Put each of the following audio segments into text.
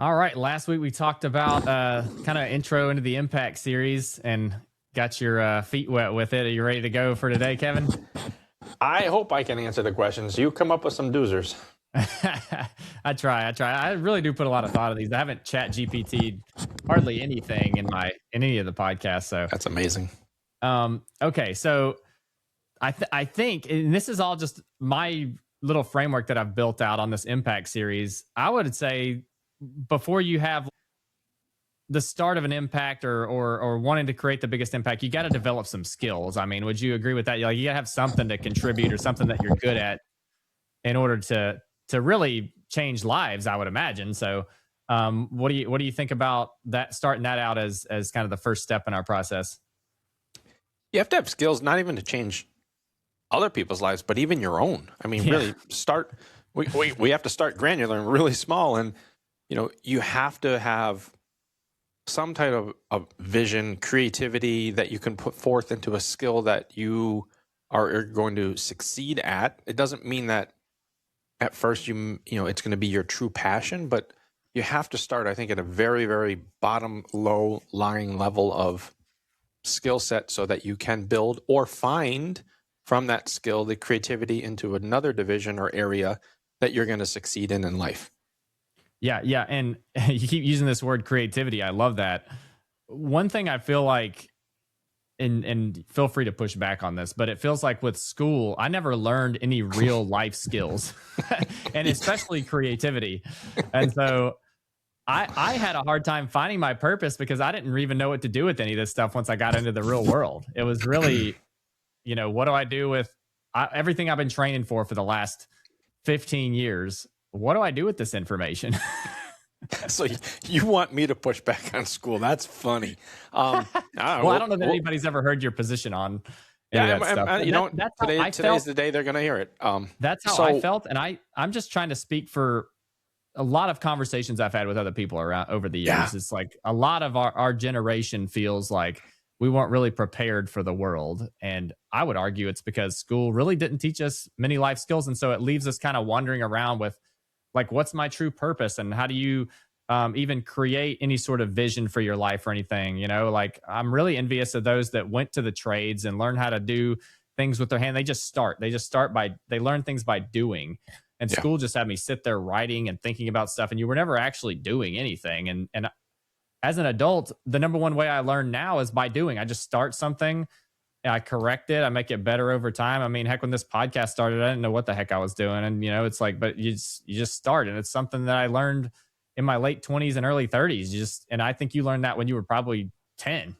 All right. Last week we talked about kind of intro into the Impact series and got your feet wet with it. Are you ready to go for today, Kevin? I hope I can answer the questions. You come up with some doozers. I try. I really do put a lot of thought of these. I haven't chat GPT'd hardly anything in any of the podcasts. So That's amazing. okay. So I think, and this is all just my little framework that I've built out on this Impact series. I would say before you have the start of an impact or wanting to create the biggest impact, you got to develop some skills. I mean, would you agree with that? Like, you got to have something to contribute or something that you're good at in order to really change lives, I would imagine. So, what do you think about that? Starting that out as kind of the first step in our process. You have to have skills, not even to change other people's lives, but even your own. I mean, really start. We have to start granular and really small, and you have to have some type of vision, creativity that you can put forth into a skill that you are going to succeed at. It doesn't mean that at first it's going to be your true passion, but you have to start, I think, at a very, very bottom, low lying level of skill set so that you can build or find from that skill the creativity into another division or area that you're going to succeed in life. Yeah. And you keep using this word creativity. I love that. One thing I feel like, and feel free to push back on this, but it feels like with school, I never learned any real life skills and especially creativity. And so I had a hard time finding my purpose because I didn't even know what to do with any of this stuff once I got into the real world. It was really, what do I do with everything I've been training for the last 15 years? What do I do with this information? So you want me to push back on school? That's funny. I don't know that anybody's ever heard your position on any of that stuff. Today's the day they're going to hear it. That's how I felt, and I'm just trying to speak for a lot of conversations I've had with other people around over the years. Yeah. It's like a lot of our generation feels like we weren't really prepared for the world, and I would argue it's because school really didn't teach us many life skills, and so it leaves us kind of wandering around with, like, what's my true purpose and how do you even create any sort of vision for your life or anything? Like, I'm really envious of those that went to the trades and learned how to do things with their hand. They learn things by doing. And school just had me sit there writing and thinking about stuff, and you were never actually doing anything. And as an adult, the number one way I learn now is by doing. I just start something, I correct it, I make it better over time. I mean, heck, when this podcast started, I didn't know what the heck I was doing. And, it's like, but you just start. And it's something that I learned in my late 20s and early 30s. And I think you learned that when you were probably 10,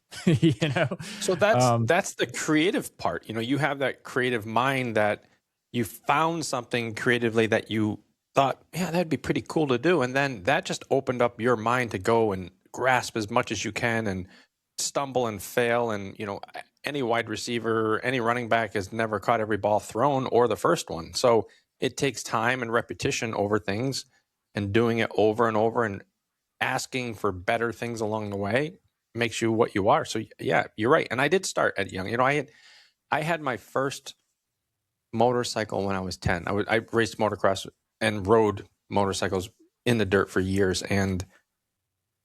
So that's the creative part. You have that creative mind that you found something creatively that you thought, yeah, that'd be pretty cool to do. And then that just opened up your mind to go and grasp as much as you can and stumble and fail. And, any wide receiver, any running back has never caught every ball thrown or the first one. So it takes time and repetition over things and doing it over and over and asking for better things along the way makes you what you are. So yeah, you're right. And I did start at young. I had my first motorcycle when I was 10. I raced motocross and rode motorcycles in the dirt for years, and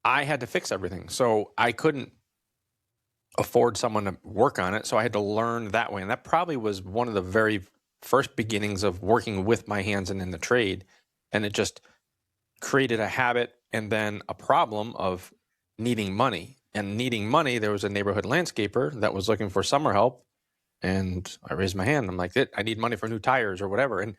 I had to fix everything. So I couldn't afford someone to work on it. So I had to learn that way. And that probably was one of the very first beginnings of working with my hands and in the trade. And it just created a habit and then a problem of needing money. And needing money, there was a neighborhood landscaper that was looking for summer help. And I raised my hand. I'm like, I need money for new tires or whatever. And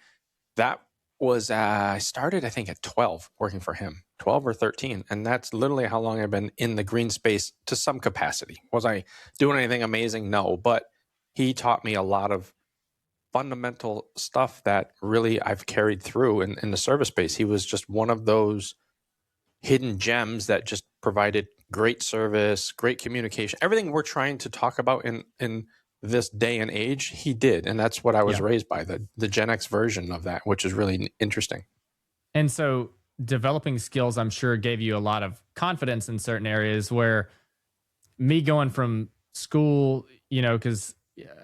that was, I started, I think, at 12 working for him, 12 or 13. And that's literally how long I've been in the green space to some capacity. Was I doing anything amazing? No, but he taught me a lot of fundamental stuff that really I've carried through in the service space. He was just one of those hidden gems that just provided great service, great communication, everything we're trying to talk about in this day and age, he did. And that's what I was raised by, the Gen X version of that, which is really interesting. And so developing skills, I'm sure, gave you a lot of confidence in certain areas where me going from school, because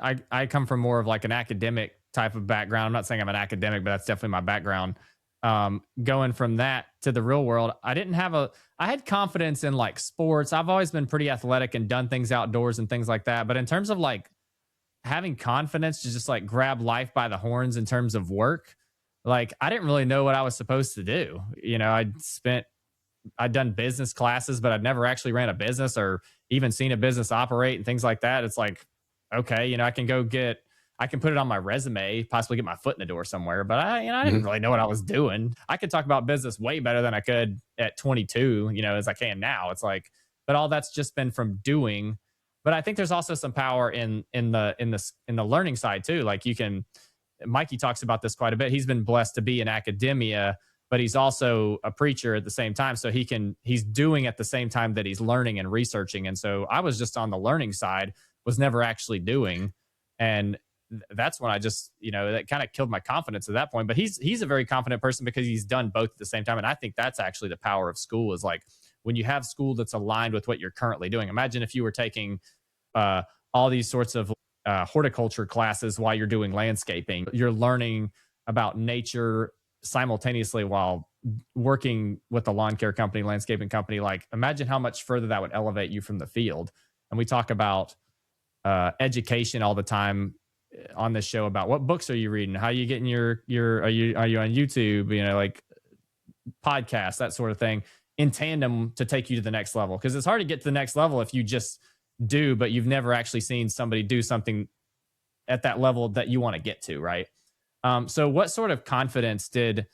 I come from more of like an academic type of background. I'm not saying I'm an academic, but that's definitely my background. going from that to the real world, I had confidence in like sports. I've always been pretty athletic and done things outdoors and things like that. But in terms of like having confidence to just like grab life by the horns in terms of work, like I didn't really know what I was supposed to do. I'd done business classes, but I'd never actually ran a business or even seen a business operate and things like that. It's like, okay, I can put it on my resume, possibly get my foot in the door somewhere, but I didn't really know what I was doing. I could talk about business way better than I could at 22, as I can now. It's like, but all that's just been from doing. But I think there's also some power in the learning side too. Like Mikey talks about this quite a bit. He's been blessed to be in academia, but he's also a preacher at the same time. So he's doing at the same time that he's learning and researching. And so I was just on the learning side, was never actually doing. And that's when I just, that kind of killed my confidence at that point. But he's a very confident person because he's done both at the same time. And I think that's actually the power of school, is like when you have school that's aligned with what you're currently doing. Imagine if you were taking all these sorts of horticulture classes while you're doing landscaping. You're learning about nature simultaneously while working with a lawn care company, landscaping company. Like imagine how much further that would elevate you from the field. And we talk about education all the time on this show about what books are you reading, how you getting your are you on YouTube, like podcasts, that sort of thing, in tandem to take you to the next level. Because it's hard to get to the next level if you just do, but you've never actually seen somebody do something at that level that you want to get to, right? So what sort of confidence did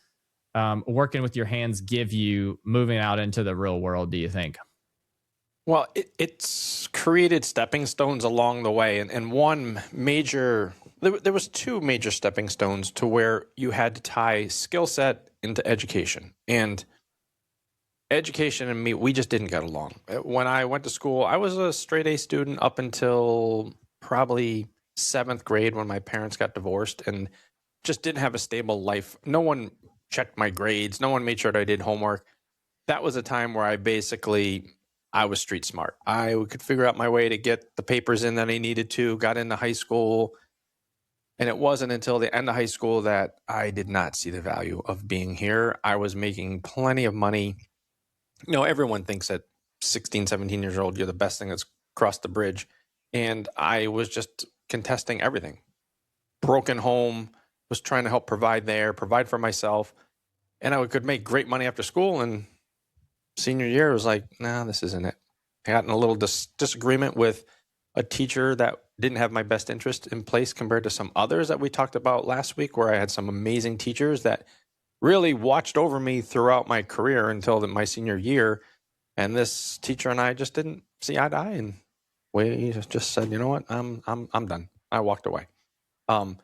working with your hands give you moving out into the real world, do you think? Well, it's created stepping stones along the way. And one major, there was two major stepping stones to where you had to tie skill set into education. And education and me, we just didn't get along. When I went to school, I was a straight A student up until probably 7th grade when my parents got divorced and just didn't have a stable life. No one checked my grades. No one made sure that I did homework. That was a time where I was street smart. I could figure out my way to get the papers in that I needed to, got into high school. And it wasn't until the end of high school that I did not see the value of being here. I was making plenty of money. Everyone thinks at 16, 17 years old, you're the best thing that's crossed the bridge. And I was just contesting everything. Broken home, was trying to help provide for myself. And I could make great money after school. And senior year was like, nah, this isn't it. I got in a little disagreement with a teacher that didn't have my best interest in place compared to some others that we talked about last week, where I had some amazing teachers that really watched over me throughout my career until my senior year. And this teacher and I just didn't see eye to eye. And we just said, you know what, I'm done. I walked away. And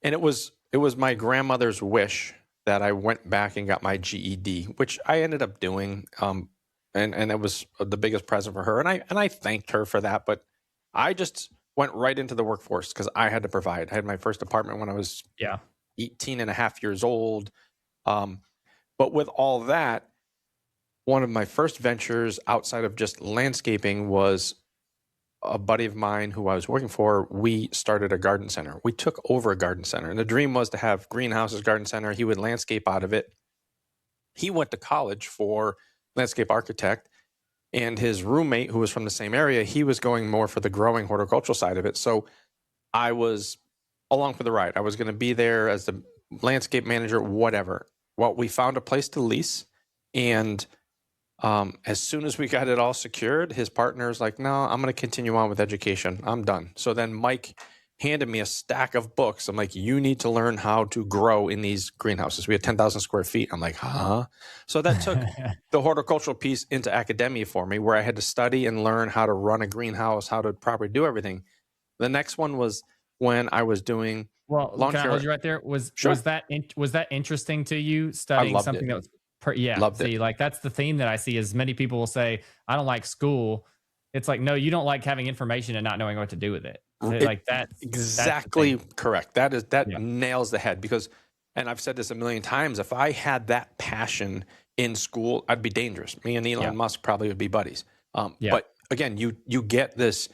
it was my grandmother's wish that I went back and got my GED, which I ended up doing. And it was the biggest present for her. And I thanked her for that. But I just went right into the workforce because I had to provide. I had my first apartment when I was 18 and a half years old. But with all that, one of my first ventures outside of just landscaping was a buddy of mine who I was working for. We started a garden center. We took over a garden center. And the dream was to have greenhouses, garden center. He would landscape out of it. He went to college for landscape architect. And his roommate, who was from the same area, he was going more for the growing horticultural side of it. So I was along for the ride. I was going to be there as the landscape manager, whatever. Well, we found a place to lease. And as soon as we got it all secured, his partner was like, no, I'm going to continue on with education. I'm done. So then Mike handed me a stack of books. I'm like, you need to learn how to grow in these greenhouses. We had 10,000 square feet. I'm like, huh? So that took the horticultural piece into academia for me, where I had to study and learn how to run a greenhouse, how to properly do everything. The next one was when I was doing lawn care. Can I hold you right there? Was that interesting to you, studying something that was Loved it. Like that's the theme that I see, is many people will say, I don't like school. It's like, no, you don't like having information and not knowing what to do with it. Like that's exactly correct. That nails the head, because, and I've said this a million times, if I had that passion in school, I'd be dangerous. Me and Elon Musk probably would be buddies. But again, you get this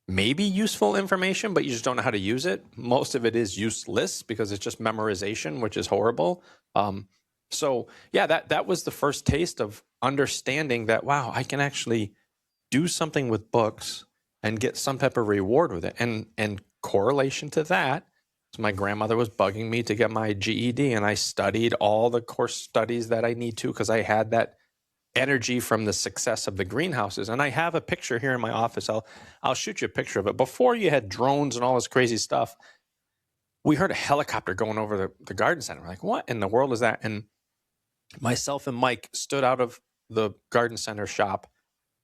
maybe useful information, but you just don't know how to use it. Most of it is useless because it's just memorization, which is horrible. So yeah, that was the first taste of understanding that, wow, I can actually do something with books and get some type of reward with it. And correlation to that, so my grandmother was bugging me to get my GED, and I studied all the course studies that I need to, because I had that energy from the success of the greenhouses. And I have a picture here in my office. I'll shoot you a picture of it. Before you had drones and all this crazy stuff, we heard a helicopter going over the garden center. We're like, what in the world is that? And myself and Mike stood out of the garden center shop,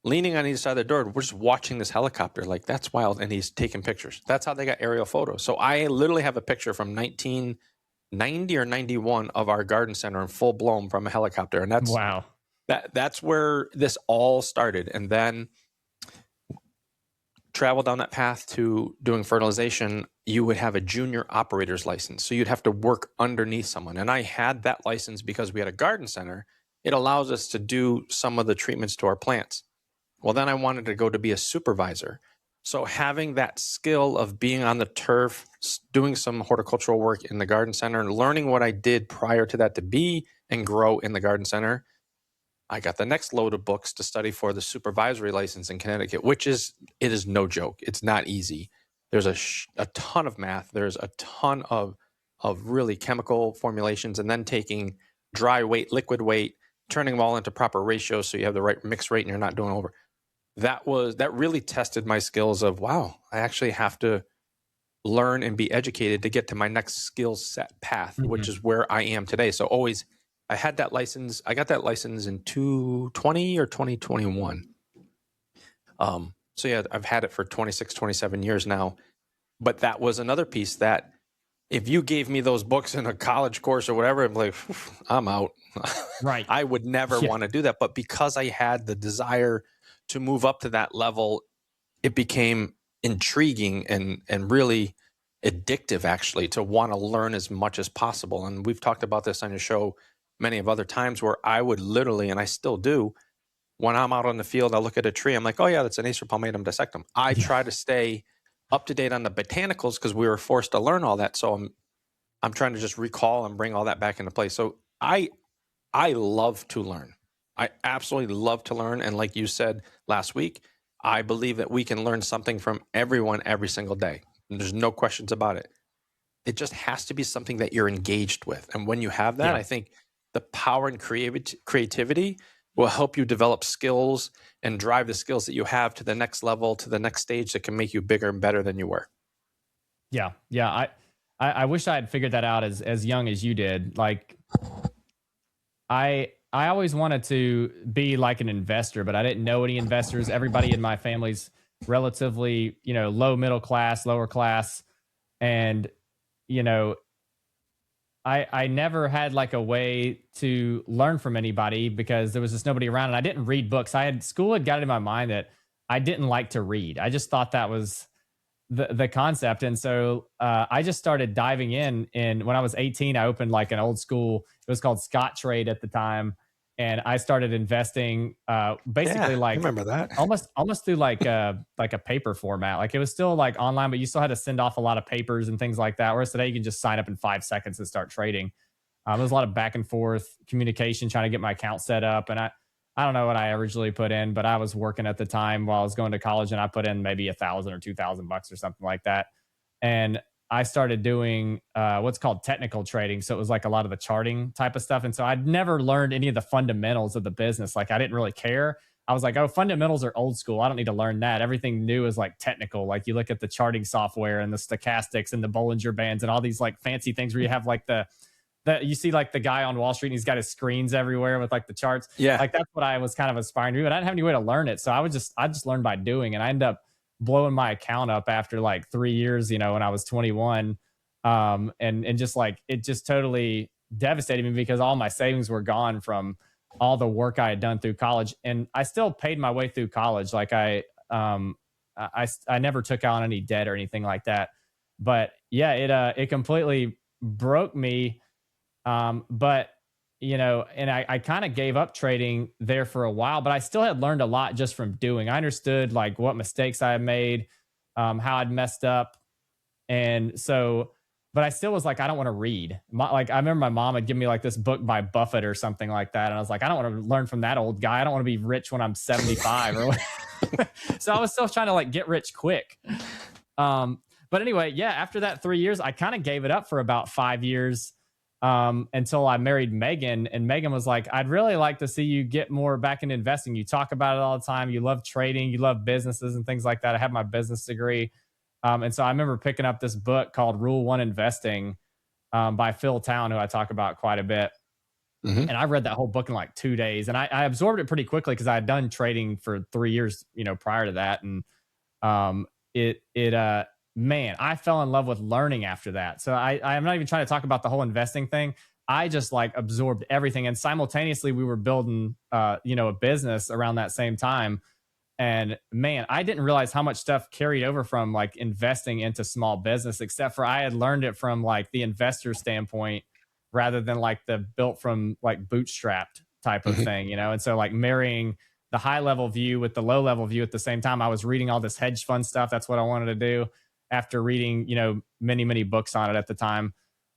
leaning on either side of the door. We're just watching this helicopter. Like, that's wild. And he's taking pictures. That's how they got aerial photos. So I literally have a picture from 1990 or 91 of our garden center in full blown from a helicopter. And wow. That's where this all started. And then travel down that path to doing fertilization, you would have a junior operator's license. So you'd have to work underneath someone. And I had that license because we had a garden center. It allows us to do some of the treatments to our plants. Well, then I wanted to go to be a supervisor. So having that skill of being on the turf, doing some horticultural work in the garden center, and learning what I did prior to that to be and grow in the garden center, I got the next load of books to study for the supervisory license in Connecticut, it is no joke. It's not easy. There's a ton of math. There's a ton of really chemical formulations, and then taking dry weight, liquid weight, turning them all into proper ratios so you have the right mix rate and you're not doing over. That really tested my skills of, wow, I actually have to learn and be educated to get to my next skill set path, which is where I am today. So always, I had that license. I got that license in 2020 or 2021. So yeah, I've had it for 26, 27 years now. But that was another piece that if you gave me those books in a college course or whatever, I'm like, I'm out. Right. I would never want to do that. But because I had the desire to move up to that level, it became intriguing and really addictive, actually, to want to learn as much as possible. And we've talked about this on your show many of other times, where I would literally, and I still do, when I'm out on the field, I look at a tree, I'm like, oh yeah, that's an Acer palmatum dissectum. I try to stay up to date on the botanicals because we were forced to learn all that. So I'm trying to just recall and bring all that back into place. So I love to learn. I absolutely love to learn. And like you said last week, I believe that we can learn something from everyone every single day. And there's no questions about it. It just has to be something that you're engaged with. And when you have that, I think the power and creativity will help you develop skills and drive the skills that you have to the next level, to the next stage that can make you bigger and better than you were. Yeah. Yeah. I wish I had figured that out as young as you did. Like, I always wanted to be like an investor, but I didn't know any investors. Everybody in my family's relatively, low middle class, lower class. And, I never had like a way to learn from anybody because there was just nobody around, and I didn't read books. School had got it in my mind that I didn't like to read. I just thought that was the concept. And so I just started diving in. And when I was 18, I opened like an old school, it was called Scott Trade at the time. And I started investing basically I remember that. almost through like a paper format. Like, it was still like online, but you still had to send off a lot of papers and things like that. Whereas today you can just sign up in 5 seconds and start trading. There was a lot of back and forth communication trying to get my account set up. And I don't know what I originally put in, but I was working at the time while I was going to college, and I put in maybe $1,000 or $2,000 or something like that. And I started doing what's called technical trading. So it was like a lot of the charting type of stuff. And so I'd never learned any of the fundamentals of the business. Like, I didn't really care. I was like, oh, fundamentals are old school. I don't need to learn that. Everything new is like technical. Like, you look at the charting software and the stochastics and the Bollinger Bands and all these like fancy things where you have like you see like the guy on Wall Street and he's got his screens everywhere with like the charts. Yeah. Like, that's what I was kind of aspiring to do, but I didn't have any way to learn it. So I just learned by doing, and I ended up blowing my account up after like 3 years, when I was 21. And just like, it just totally devastated me because all my savings were gone from all the work I had done through college. And I still paid my way through college. Like, I never took on any debt or anything like that, but yeah, it completely broke me. But and I kind of gave up trading there for a while, but I still had learned a lot just from doing. I understood like what mistakes I had made, how I'd messed up. And so but I still was like, I don't want to read. Like I remember my mom would give me like this book by Buffett or something like that, and I was like, I don't want to learn from that old guy. I don't want to be rich when I'm 75 or so I was still trying to like get rich quick. But anyway, yeah, after that 3 years, I kind of gave it up for about 5 years, until I married Megan. And Megan was like, I'd really like to see you get more back into investing. You talk about it all the time. You love trading, you love businesses and things like that. I have my business degree. And so I remember picking up this book called Rule One Investing, by Phil Town, who I talk about quite a bit. Mm-hmm. And I read that whole book in like 2 days, and I absorbed it pretty quickly because I had done trading for 3 years, prior to that. And man, I fell in love with learning after that. So I'm not even trying to talk about the whole investing thing. I just like absorbed everything. And simultaneously we were building, a business around that same time. And man, I didn't realize how much stuff carried over from like investing into small business, except for I had learned it from like the investor standpoint rather than like the built from like bootstrapped type of thing. And so like marrying the high level view with the low level view at the same time. I was reading all this hedge fund stuff. That's what I wanted to do after reading, many, many books on it at the time.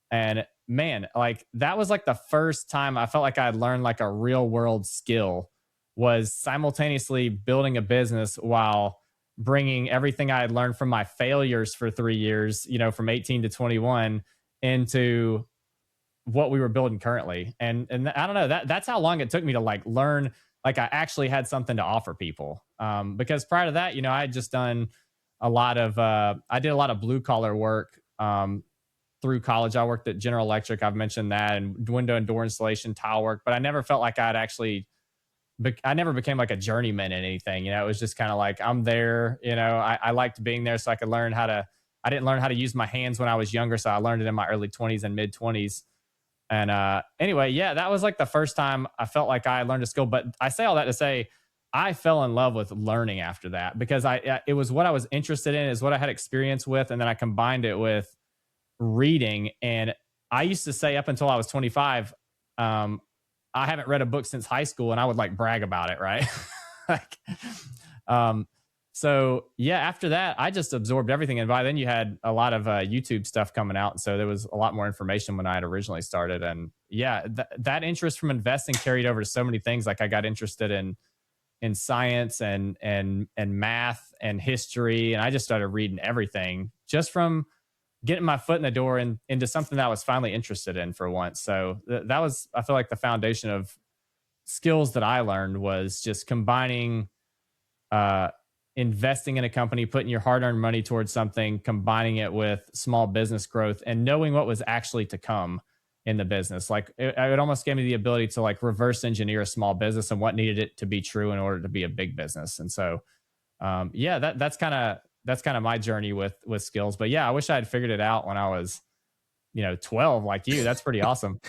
And man, like that was like the first time I felt like I had learned like a real world skill, was simultaneously building a business while bringing everything I had learned from my failures for 3 years, from 18 to 21 into what we were building currently. And I don't know, that's how long it took me to like learn, like I actually had something to offer people. Because prior to that, I had just done I did a lot of blue collar work, through college. I worked at General Electric. I've mentioned that, and window and door installation, tile work, but I never felt like I never became like a journeyman in anything. It was just kind of like, I'm there, I liked being there so I could I didn't learn how to use my hands when I was younger. So I learned it in my early 20s and mid 20s. And anyway, yeah, that was like the first time I felt like I learned a skill. But I say all that to say, I fell in love with learning after that, because it was what I was interested in, is what I had experience with. And then I combined it with reading. And I used to say up until I was 25, I haven't read a book since high school, and I would like brag about it. Right. like, so yeah, after that, I just absorbed everything. And by then you had a lot of YouTube stuff coming out. And so there was a lot more information when I had originally started. And yeah, that interest from investing carried over to so many things. Like I got interested in science and math and history. And I just started reading everything just from getting my foot in the door and into something that I was finally interested in for once. So that was, I feel like, the foundation of skills that I learned, was just combining, investing in a company, putting your hard-earned money towards something, combining it with small business growth, and knowing what was actually to come in the business. Like it almost gave me the ability to like reverse engineer a small business and what needed it to be true in order to be a big business. And so, yeah, that's kind of my journey with skills. But yeah, I wish I had figured it out when I was, 12 like you. That's pretty awesome.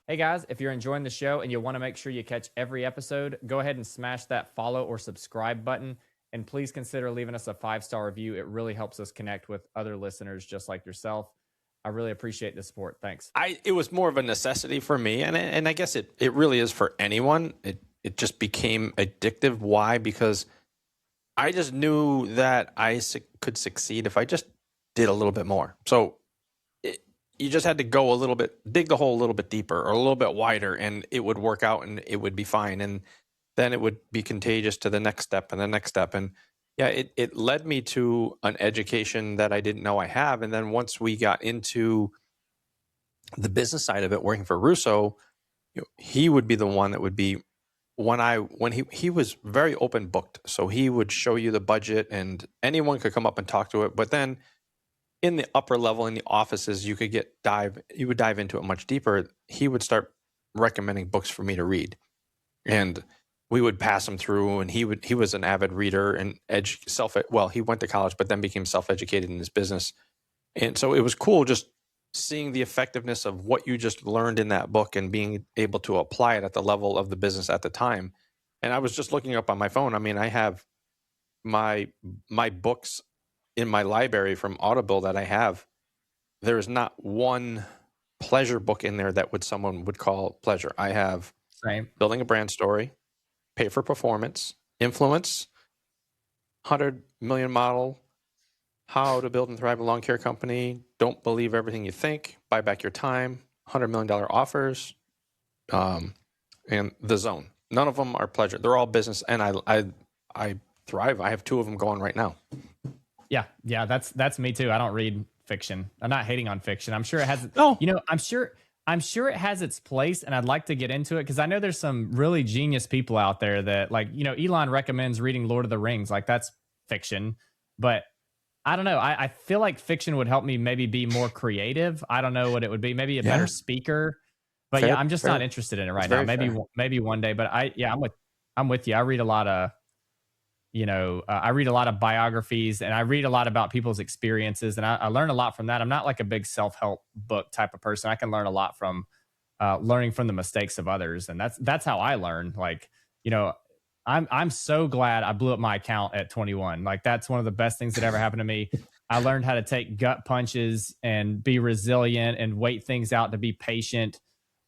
Hey guys, if you're enjoying the show and you want to make sure you catch every episode, go ahead and smash that follow or subscribe button. And please consider leaving us a 5-star review. It really helps us connect with other listeners just like yourself. I really appreciate the support. Thanks. It was more of a necessity for me. And I guess it really is for anyone. It just became addictive. Why? Because I just knew that I could succeed if I just did a little bit more. So you just had to go a little bit, dig the hole a little bit deeper or a little bit wider, and it would work out and it would be fine. And then it would be contagious to the next step and the next step. And yeah, it led me to an education that I didn't know I have. And then once we got into the business side of it, working for Russo, he would be the one that would be, when he was very open booked. So he would show you the budget and anyone could come up and talk to it. But then in the upper level, in the offices, you would dive into it much deeper. He would start recommending books for me to read, and we would pass him through. And he was an avid reader and he went to college, but then became self-educated in his business. And so it was cool just seeing the effectiveness of what you just learned in that book and being able to apply it at the level of the business at the time. And I was just looking up on my phone. I mean, I have my books in my library from Audible that I have. There is not one pleasure book in there that someone would call pleasure. I have Building a Brand Story, Pay for Performance, Influence, 100 Million Model, How to Build and Thrive a Lawn Care Company, Don't Believe Everything You Think, Buy Back Your Time, $100 million Offers, and The Zone. None of them are pleasure. They're all business, and I thrive. I have 2 of them going right now. Yeah, that's me too. I don't read fiction. I'm not hating on fiction. I'm sure it has. No. I'm sure it has its place, and I'd like to get into it because I know there's some really genius people out there that, like, Elon recommends reading Lord of the Rings. Like, that's fiction, but I don't know. I feel like fiction would help me maybe be more creative. I don't know what it would be. Maybe a better speaker. But fair, I'm just not interested in it right now. Maybe one day. But I'm with you. I read a lot of I read a lot of biographies, and I read a lot about people's experiences, and I learn a lot from that. I'm not like a big self-help book type of person. I can learn a lot from learning from the mistakes of others, and that's how I learn. Like, I'm so glad I blew up my account at 21. Like, that's one of the best things that ever happened to me. I learned how to take gut punches and be resilient and wait things out, to be patient.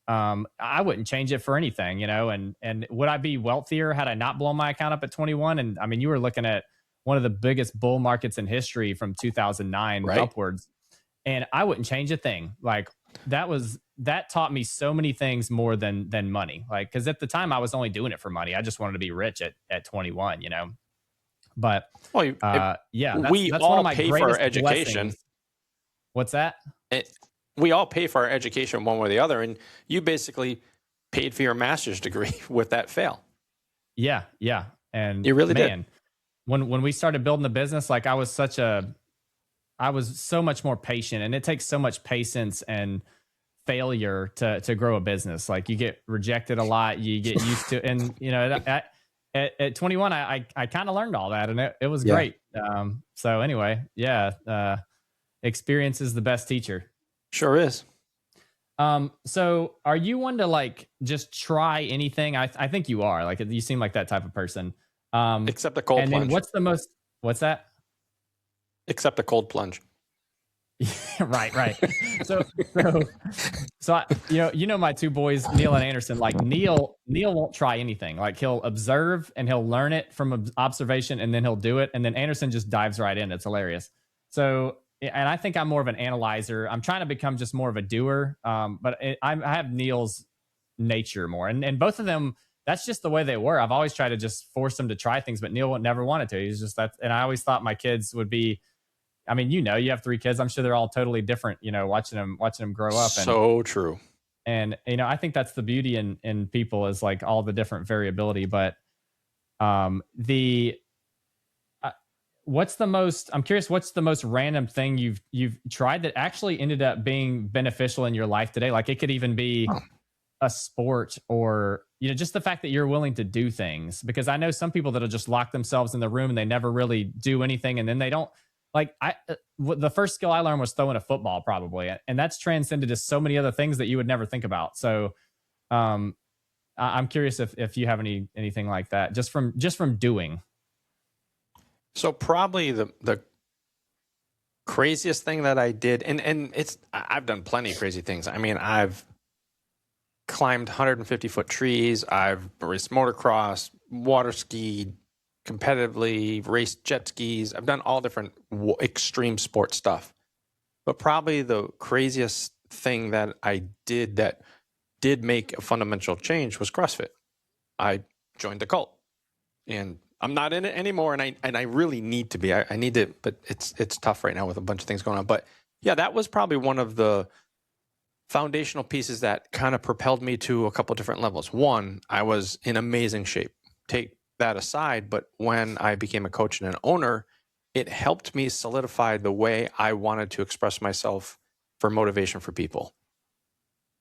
I wouldn't change it for anything, and would I be wealthier had I not blown my account up at 21? And I mean, you were looking at one of the biggest bull markets in history from 2009 upwards, and I wouldn't change a thing. Like, that taught me so many things more than money. Like, because at the time I was only doing it for money. I just wanted to be rich at 21, But we that's all one of my pay for our education. Blessings. What's that? We all pay for our education one way or the other, and you basically paid for your master's degree with that fail. Yeah. And you really did. When we started building the business, like, I was so much more patient, and it takes so much patience and failure to grow a business. Like, you get rejected a lot, you get used to, and at 21, I kind of learned all that, and it was great. So anyway, experience is the best teacher. Sure is. So are you one to, like, just try anything? I think you are. Like, you seem like that type of person. Except the cold plunge. Then what's that? Except the cold plunge. Right. So my 2 boys, Neil and Anderson. Like, Neil won't try anything. Like, he'll observe and he'll learn it from observation, and then he'll do it. And then Anderson just dives right in. It's hilarious. So, and I think I'm more of an analyzer. I'm trying to become just more of a doer. But I have Neil's nature more, and both of them, that's just the way they were. I've always tried to just force them to try things, but Neil never wanted to. He's just that. And I always thought my kids would be, I mean, you have 3 kids. I'm sure they're all totally different, watching them grow up. So true. And, I think that's the beauty in people, is like all the different variability. But I'm curious, what's the most random thing you've tried that actually ended up being beneficial in your life today? Like, it could even be a sport, or, just the fact that you're willing to do things, because I know some people that'll just lock themselves in the room and they never really do anything. And then they don't, like, the first skill I learned was throwing a football, probably. And that's transcended to so many other things that you would never think about. So, I'm curious if you have anything like that, just from doing. So probably the craziest thing that I did, and I've done plenty of crazy things. I mean, I've climbed 150-foot trees. I've raced motocross, water skied competitively, raced jet skis. I've done all different extreme sport stuff. But probably the craziest thing that I did that did make a fundamental change was CrossFit. I joined the cult, and I'm not in it anymore, and I really need to be. I need to, but it's tough right now with a bunch of things going on. But yeah, that was probably one of the foundational pieces that kind of propelled me to a couple different levels. One, I was in amazing shape. Take that aside, but when I became a coach and an owner, it helped me solidify the way I wanted to express myself for motivation for people.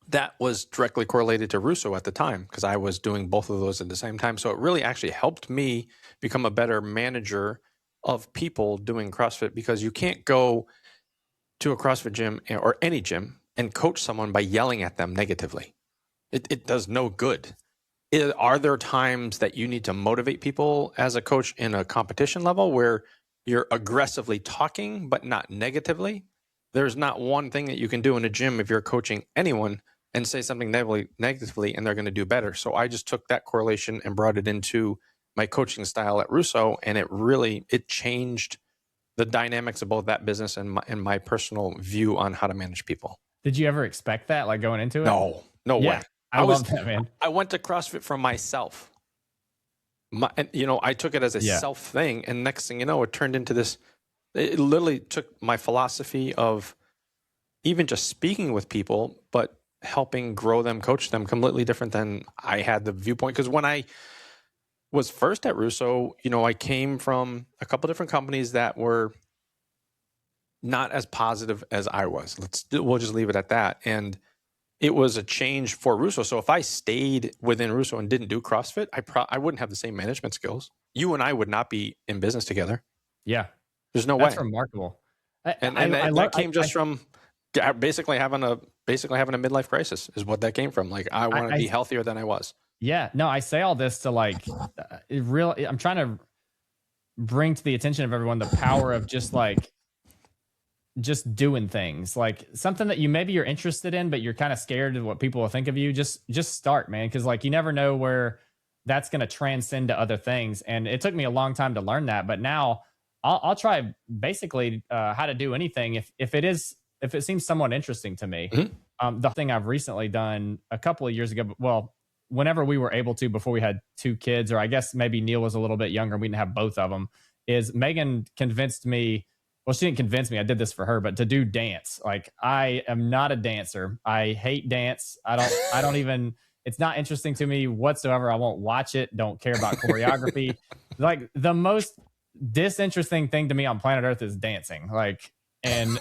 That was directly correlated to Russo at the time, because I was doing both of those at the same time. So it really actually helped me become a better manager of people doing CrossFit, because you can't go to a CrossFit gym or any gym and coach someone by yelling at them negatively. It does no good. Are there times that you need to motivate people as a coach in a competition level where you're aggressively talking but not negatively? There's not one thing that you can do in a gym if you're coaching anyone and say something negatively and they're going to do better. So I just took that correlation and brought it into my coaching style at Russo, and it changed the dynamics of both that business and my personal view on how to manage people. Did you ever expect that, like going into it? No way. I love that, man. I went to CrossFit for myself. And, I took it as a self thing, and next thing you know, it turned into this. It literally took my philosophy of even just speaking with people, but helping grow them, coach them, completely different than I had the viewpoint. Because when I was first at Russo, I came from a couple different companies that were not as positive as I was. We'll just leave it at that. And it was a change for Russo. So if I stayed within Russo and didn't do CrossFit, I wouldn't have the same management skills. You and I would not be in business together. Yeah. There's no way. That's remarkable. That came just from basically having a midlife crisis is what that came from. Like, I want to be healthier than I was. Yeah, no, I say all this to like, I'm trying to bring to the attention of everyone the power of just doing things, like something that you're interested in, but you're kind of scared of what people will think of you. Just start, man. Cause like, you never know where that's going to transcend to other things. And it took me a long time to learn that, but now I'll try basically how to do anything. If it seems somewhat interesting to me. Mm-hmm. The thing I've recently done a couple of years ago, well, whenever we were able to, before we had 2 kids, or I guess maybe Neil was a little bit younger, we didn't have both of them, is Megan convinced me, well, she didn't convince me, I did this for her, but to do dance. Like, I am not a dancer. I hate dance. I don't even, it's not interesting to me whatsoever. I won't watch it. Don't care about choreography. Like, the most disinteresting thing to me on planet Earth is dancing. Like, and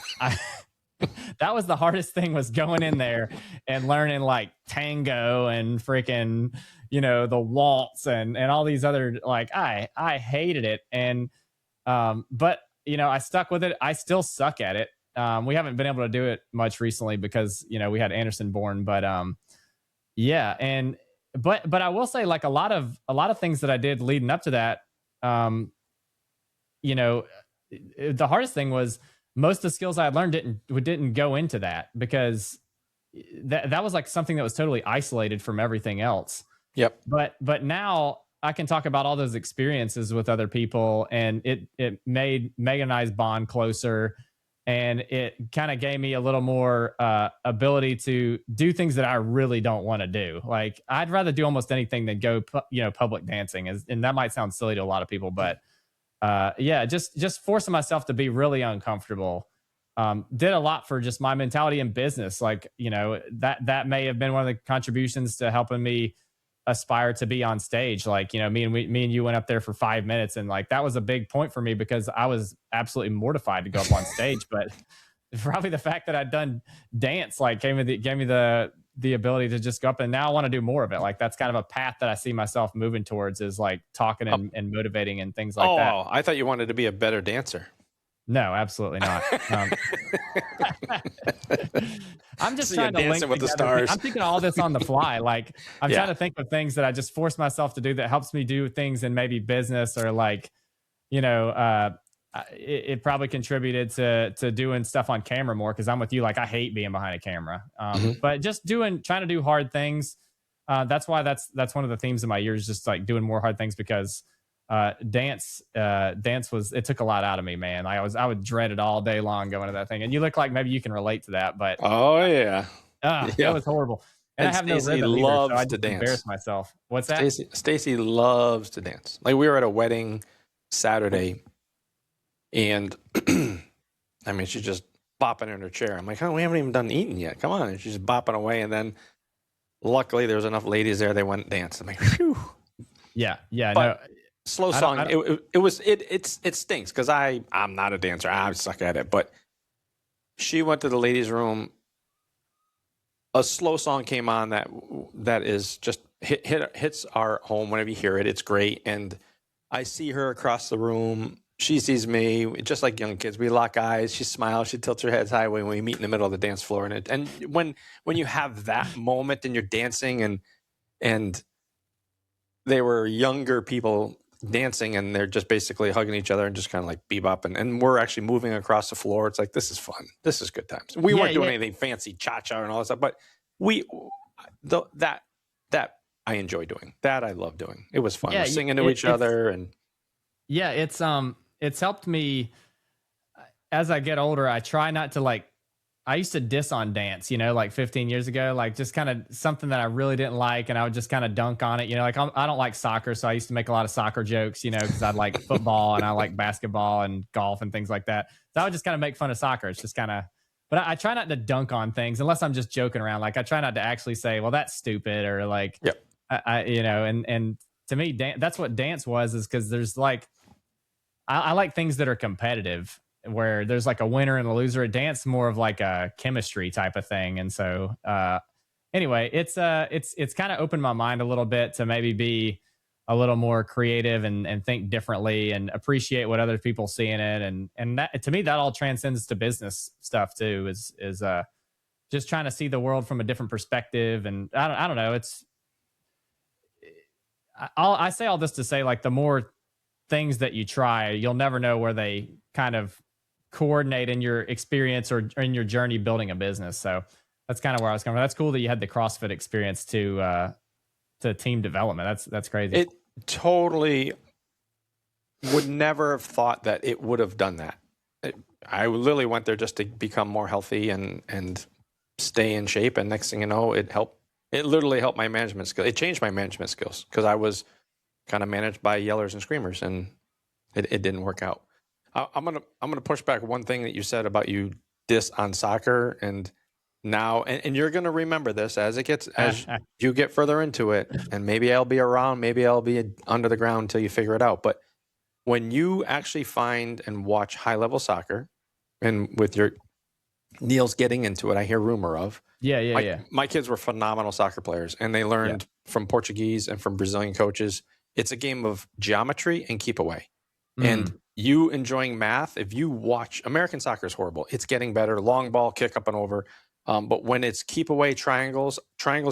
that was the hardest thing, was going in there and learning like tango and freaking, the waltz and all these other, like, I hated it. And, but I stuck with it. I still suck at it. We haven't been able to do it much recently because, we had Anderson born, but, yeah. And, but I will say, like, a lot of things that I did leading up to that, the hardest thing was, most of the skills I had learned didn't go into that, because that was like something that was totally isolated from everything else. Yep. But now I can talk about all those experiences with other people, and it made Megan and I's bond closer, and it kind of gave me a little more ability to do things that I really don't want to do. Like, I'd rather do almost anything than go public dancing, and that might sound silly to a lot of people, but just forcing myself to be really uncomfortable did a lot for just my mentality in business. Like, that may have been one of the contributions to helping me aspire to be on stage. Like, me and you went up there for 5 minutes, and like, that was a big point for me, because I was absolutely mortified to go up on stage. But probably the fact that I'd done dance, like, gave me the ability to just go up, and now I want to do more of it. Like, that's kind of a path that I see myself moving towards, is like talking and motivating and things like that. Oh, I thought you wanted to be a better dancer. No, absolutely not. I'm just trying to link with the stars. I'm thinking all this on the fly. Like, I'm trying to think of things that I just force myself to do that helps me do things in maybe business, or like, it probably contributed to doing stuff on camera more, because I'm with you. Like, I hate being behind a camera. But just trying to do hard things. That's why that's one of the themes of my years, just like doing more hard things, because dance it took a lot out of me, man. I would dread it all day long going to that thing. And you look like maybe you can relate to that, but that was horrible. And I have Stacey no rhythm loves either, so I to just dance. embarrass myself. What's that? Stacey loves to dance. Like, we were at a wedding Saturday, and I mean, she's just bopping in her chair. I'm like, oh, we haven't even done eating yet. Come on. And she's just bopping away. And then luckily there was enough ladies there. They went and danced. I'm like, phew. Yeah. But no. Slow song. It stinks, because I'm not a dancer. I suck at it. But she went to the ladies' room. A slow song came on that is just hits our home whenever you hear it. It's great. And I see her across the room. She sees me, just like young kids. We lock eyes. She smiles. She tilts her head sideways when we meet in the middle of the dance floor. And when you have that moment and you're dancing, and they were younger people dancing, and they're just basically hugging each other and just kind of like bebopping, and we're actually moving across the floor. It's like, this is fun. This is good times. We weren't doing anything fancy, cha-cha and all that stuff, but that I enjoy doing. That I love doing. It was fun. Singing to each other, and it's helped me as I get older, I try not to like, I used to diss on dance, like 15 years ago, like just kind of something that I really didn't like. And I would just kind of dunk on it, like I don't like soccer. So I used to make a lot of soccer jokes, because I'd like football and I like basketball and golf and things like that. So I would just kind of make fun of soccer. It's just kind of, but I try not to dunk on things unless I'm just joking around. Like I try not to actually say, well, that's stupid, or like, Yep. and to me, that's what dance was, is because there's like, I like things that are competitive, where there's like a winner and a loser. A dance more of like a chemistry type of thing. And so anyway, it's kind of opened my mind a little bit to maybe be a little more creative and think differently and appreciate what other people see in it. And that, to me, that all transcends to business stuff too, is just trying to see the world from a different perspective. And I don't know. I say all this to say, like, the more things that you try, you'll never know where they kind of coordinate in your experience or in your journey building a business. So that's kind of where I was coming from. That's cool that you had the CrossFit experience to team development. That's crazy. It totally would never have thought that it would have done that. I literally went there just to become more healthy and stay in shape. And next thing you know, it literally helped my management skills. It changed my management skills, because I was kind of managed by yellers and screamers, and it didn't work out. I'm gonna push back one thing that you said about you diss on soccer, and now, and you're gonna remember this as you get further into it, and maybe I'll be around, maybe I'll be under the ground until you figure it out. But when you actually find and watch high level soccer, and with your Neil's getting into it, I hear rumor of. My kids were phenomenal soccer players, and they learned from Portuguese and from Brazilian coaches. It's a game of geometry and keep away. And you enjoying math, if you watch, American soccer is horrible. It's getting better. Long ball, kick up and over. But when it's keep away triangles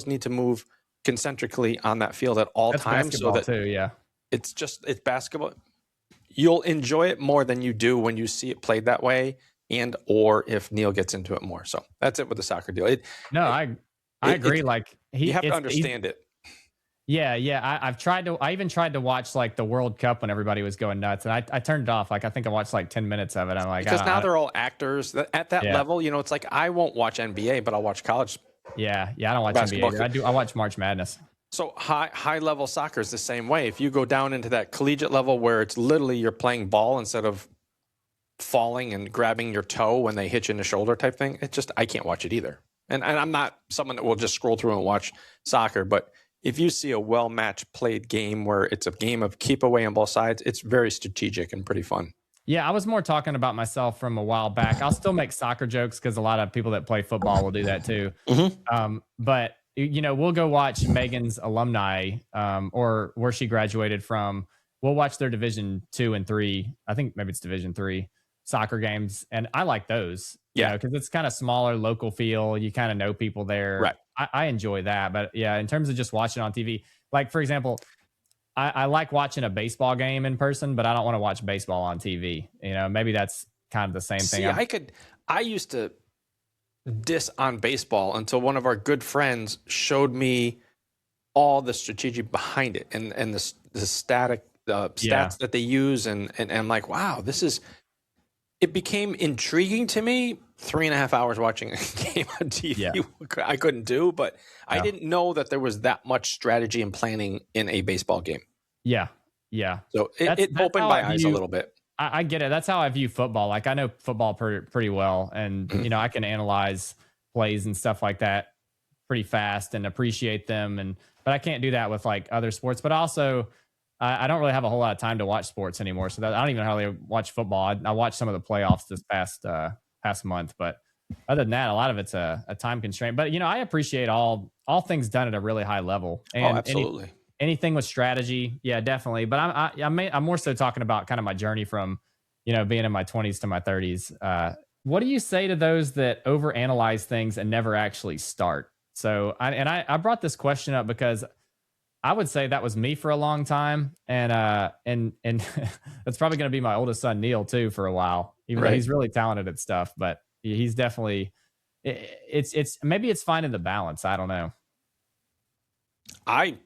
need to move concentrically on that field at all times. Basketball too, it's basketball. You'll enjoy it more than you do when you see it played that way, and or if Neil gets into it more. So that's it with the soccer deal. I agree. You have to understand it. Yeah. I even tried to watch like the World Cup when everybody was going nuts, and I turned it off. Like, I think I watched like 10 minutes of it. I'm like, because now they're all actors at that level. It's like, I won't watch NBA, but I'll watch college. Yeah. I don't watch NBA. I watch March Madness. So high level soccer is the same way. If you go down into that collegiate level where it's literally you're playing ball instead of falling and grabbing your toe when they hit you in the shoulder type thing, I can't watch it either. And I'm not someone that will just scroll through and watch soccer, but if you see a well-matched played game where it's a game of keep away on both sides, it's very strategic and pretty fun. Yeah, I was more talking about myself from a while back. I'll still make soccer jokes because a lot of people that play football will do that too. But we'll go watch Megan's alumni or where she graduated from. We'll watch their Division 2 and 3. I think maybe it's Division 3 soccer games, and I like those. Because it's kind of smaller, local feel. You kind of know people there. Right. I enjoy that. But yeah, in terms of just watching on TV, like, for example, I like watching a baseball game in person, but I don't want to watch baseball on TV. Maybe that's kind of the same thing. I used to diss on baseball until one of our good friends showed me all the strategy behind it and the stats that they use. And I'm like, wow, it became intriguing to me. 3.5 hours watching a game on TV, I couldn't do, but I didn't know that there was that much strategy and planning in a baseball game. Yeah. So it opened my eyes a little bit. I get it. That's how I view football. Like, I know football pretty well, and I can analyze plays and stuff like that pretty fast and appreciate them. But I can't do that with like other sports. But also, I don't really have a whole lot of time to watch sports anymore, so I don't even really watch football. I watched some of the playoffs this past month, but other than that, a lot of it's a time constraint. But I appreciate all things done at a really high level. And absolutely. Anything with strategy, yeah, definitely. But I'm more so talking about kind of my journey from being in my 20s to my 30s. What do you say to those that overanalyze things and never actually start? So I brought this question up because I would say that was me for a long time, and that's probably going to be my oldest son Neil too for a while. Even though he's really talented at stuff, but he's definitely maybe it's finding the balance. I don't know. I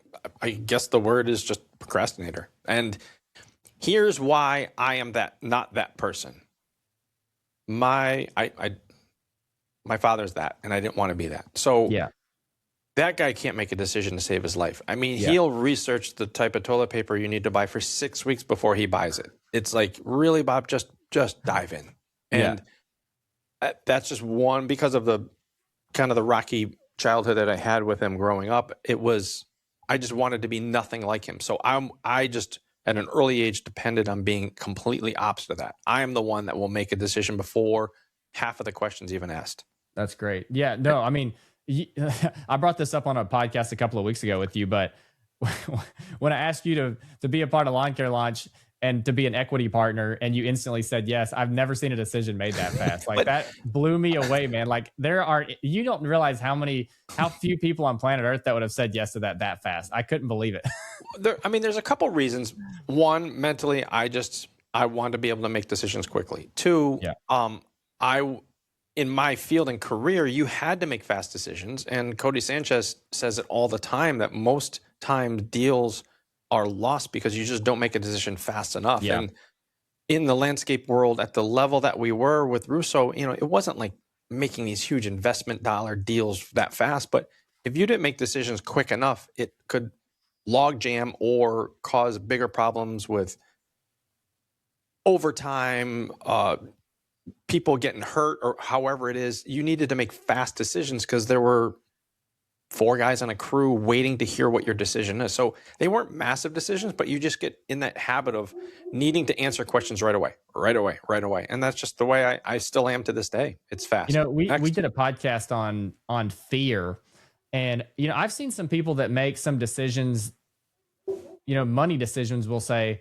guess the word is just procrastinator, and here's why I am not that person. my father's that, and I didn't want to be that. So Yeah. that guy can't make a decision to save his life. I mean, Yeah. he'll research the type of toilet paper you need to buy for 6 weeks before he buys it. It's like, really, Bob, just dive in. And that's just one, because of the kind of the rocky childhood that I had with him growing up. I just wanted to be nothing like him. So I just at an early age depended on being completely opposite of that. I am the one that will make a decision before half of the questions even asked. That's great. Yeah, no, I mean, I brought this up on a podcast a couple of weeks ago with you, but when I asked you to be a part of Lawn Care Launch and to be an equity partner, and you instantly said yes, I've never seen a decision made that fast. Like that blew me away, man. Like you don't realize how few people on planet Earth that would have said yes to that fast. I couldn't believe it. There's a couple reasons. One, mentally, I wanted to be able to make decisions quickly. Two, in my field and career, you had to make fast decisions. And Cody Sanchez says it all the time that most times deals are lost because you just don't make a decision fast enough. Yeah. And in the landscape world, at the level that we were with Russo, it wasn't like making these huge investment dollar deals that fast. But if you didn't make decisions quick enough, it could log jam or cause bigger problems with overtime, people getting hurt, or however it is. You needed to make fast decisions because there were 4 guys on a crew waiting to hear what your decision is. So they weren't massive decisions, but you just get in that habit of needing to answer questions right away. And that's just the way I still am to this day. It's fast. We did a podcast on fear, and I've seen some people that make some decisions, money decisions, we'll say,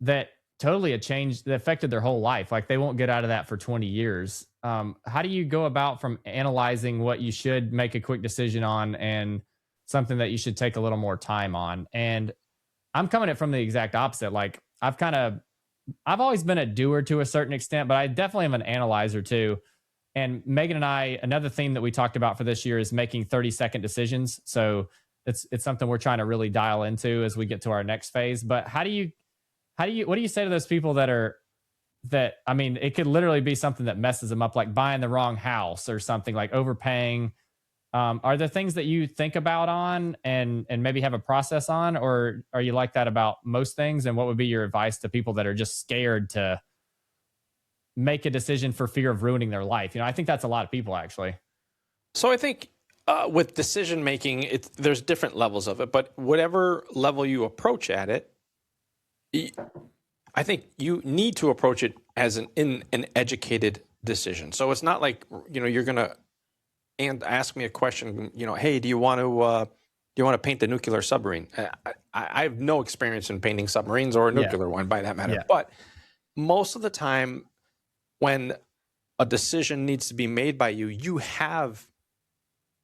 that totally that affected their whole life. Like they won't get out of that for 20 years. How do you go about from analyzing what you should make a quick decision on and something that you should take a little more time on? And I'm coming at it from the exact opposite. Like I've always been a doer to a certain extent, but I definitely am an analyzer too. And Megan and I, another theme that we talked about for this year is making 30-second decisions. So it's something we're trying to really dial into as we get to our next phase. But what do you say to those people it could literally be something that messes them up, like buying the wrong house or something, like overpaying. Are there things that you think about on and maybe have a process on, or are you like that about most things? And what would be your advice to people that are just scared to make a decision for fear of ruining their life? I think that's a lot of people, actually. So I think with decision making, there's different levels of it, but whatever level you approach at it, I think you need to approach it as an educated decision. So it's not like you're gonna ask me a question. Hey, do you want to paint the nuclear submarine? I have no experience in painting submarines or a nuclear one, by that matter. Yeah. But most of the time, when a decision needs to be made by you, you have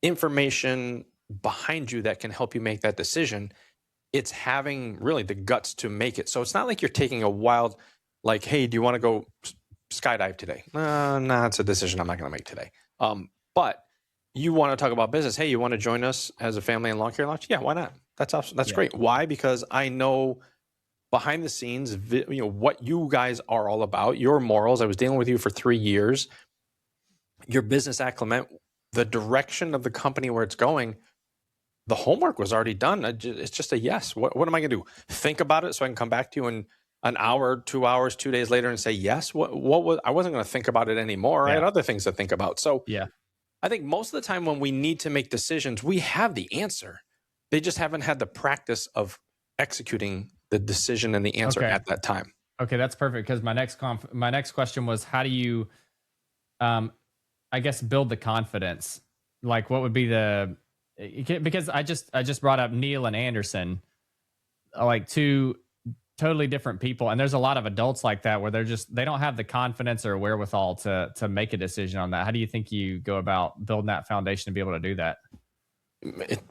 information behind you that can help you make that decision. It's having really the guts to make it. So it's not like you're taking a wild, like, hey, do you want to go skydive today? No, it's a decision I'm not going to make today. But you want to talk about business. Hey, you want to join us as a family in Lawn Care Launch? Yeah, why not? That's awesome. That's great. Why? Because I know behind the scenes, what you guys are all about, your morals. I was dealing with you for 3 years. Your business acumen, the direction of the company where it's going. The homework was already done. It's just a yes. What am I going to do? Think about it so I can come back to you in an hour, 2 hours, 2 days later and say yes. What was? I wasn't going to think about it anymore. Yeah. I had other things to think about. So I think most of the time when we need to make decisions, we have the answer. They just haven't had the practice of executing the decision and the answer at that time. Okay, that's perfect, because my next question was, how do you, I guess, build the confidence? Like, what would be because I just brought up Neil and Anderson, like 2 totally different people, and there's a lot of adults like that where they don't have the confidence or wherewithal to make a decision on that. How do you think you go about building that foundation to be able to do that?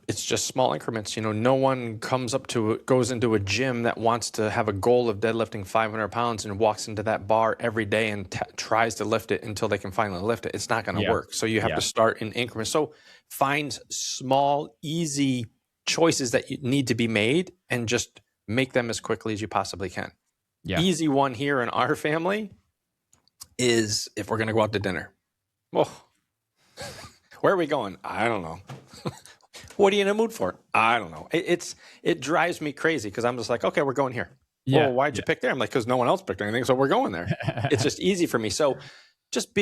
It's just small increments. No one goes into a gym that wants to have a goal of deadlifting 500 pounds and walks into that bar every day and tries to lift it until they can finally lift it. It's not going to work. So you have to start in increments. So find small, easy choices that you need to be made and just make them as quickly as you possibly can. Yeah. Easy one here in our family. is if we're going to go out to dinner. Well, where are we going? I don't know. What are you in a mood for? I don't know. It drives me crazy because I'm just like, okay, we're going here. Yeah. Well, why'd you pick there? I'm like, because no one else picked anything, so we're going there. It's just easy for me. So just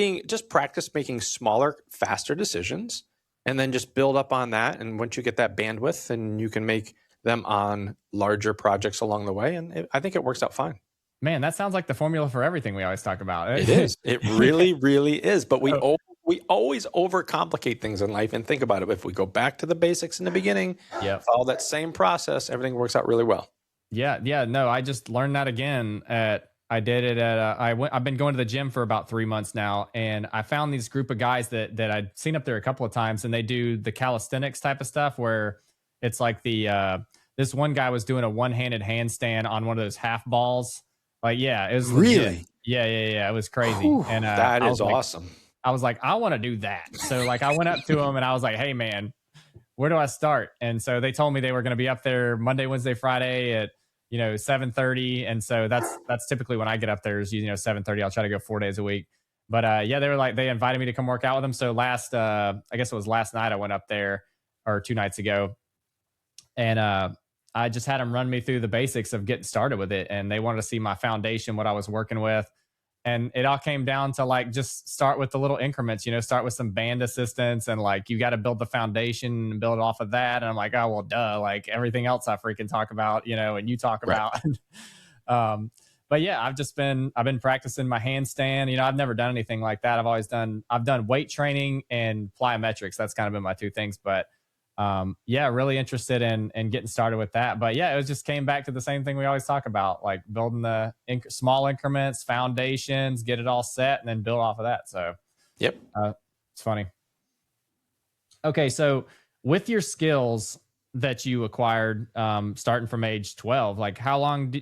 practice making smaller, faster decisions, and then just build up on that. And once you get that bandwidth, and you can make them on larger projects along the way. And I think it works out fine. Man, that sounds like the formula for everything we always talk about. It is. It really, really is. But we always overcomplicate things in life. And think about it. If we go back to the basics in the beginning, follow that same process, everything works out really well. Yeah. No, I just learned that again I've been going to the gym for about 3 months now, and I found these group of guys that I'd seen up there a couple of times, and they do the calisthenics type of stuff where it's like this one guy was doing a one-handed handstand on one of those half balls. Like, yeah, it was really legit. Yeah. It was crazy. Whew, and that is awesome. I was like, I want to do that. So like, I went up to him and I was like, hey man, where do I start? And so they told me they were going to be up there Monday, Wednesday, Friday at 7:30. And so that's typically when I get up there is 7:30. I'll try to go 4 days a week. But they invited me to come work out with them. So I guess it was last night I went up there, or 2 nights ago, and I just had them run me through the basics of getting started with it. And they wanted to see my foundation, what I was working with. And it all came down to like, just start with the little increments, start with some band assistance, and like, you got to build the foundation and build off of that. And I'm like, oh, well, duh, like everything else I freaking talk about, and you talk about. But yeah, I've been practicing my handstand. I've never done anything like that. I've done weight training and plyometrics. That's kind of been my two things, but really interested in getting started with that. But yeah, it just came back to the same thing we always talk about, like building the small increments, foundations, get it all set, and then build off of that. So yep, it's funny. Okay, so with your skills that you acquired starting from age 12, like how long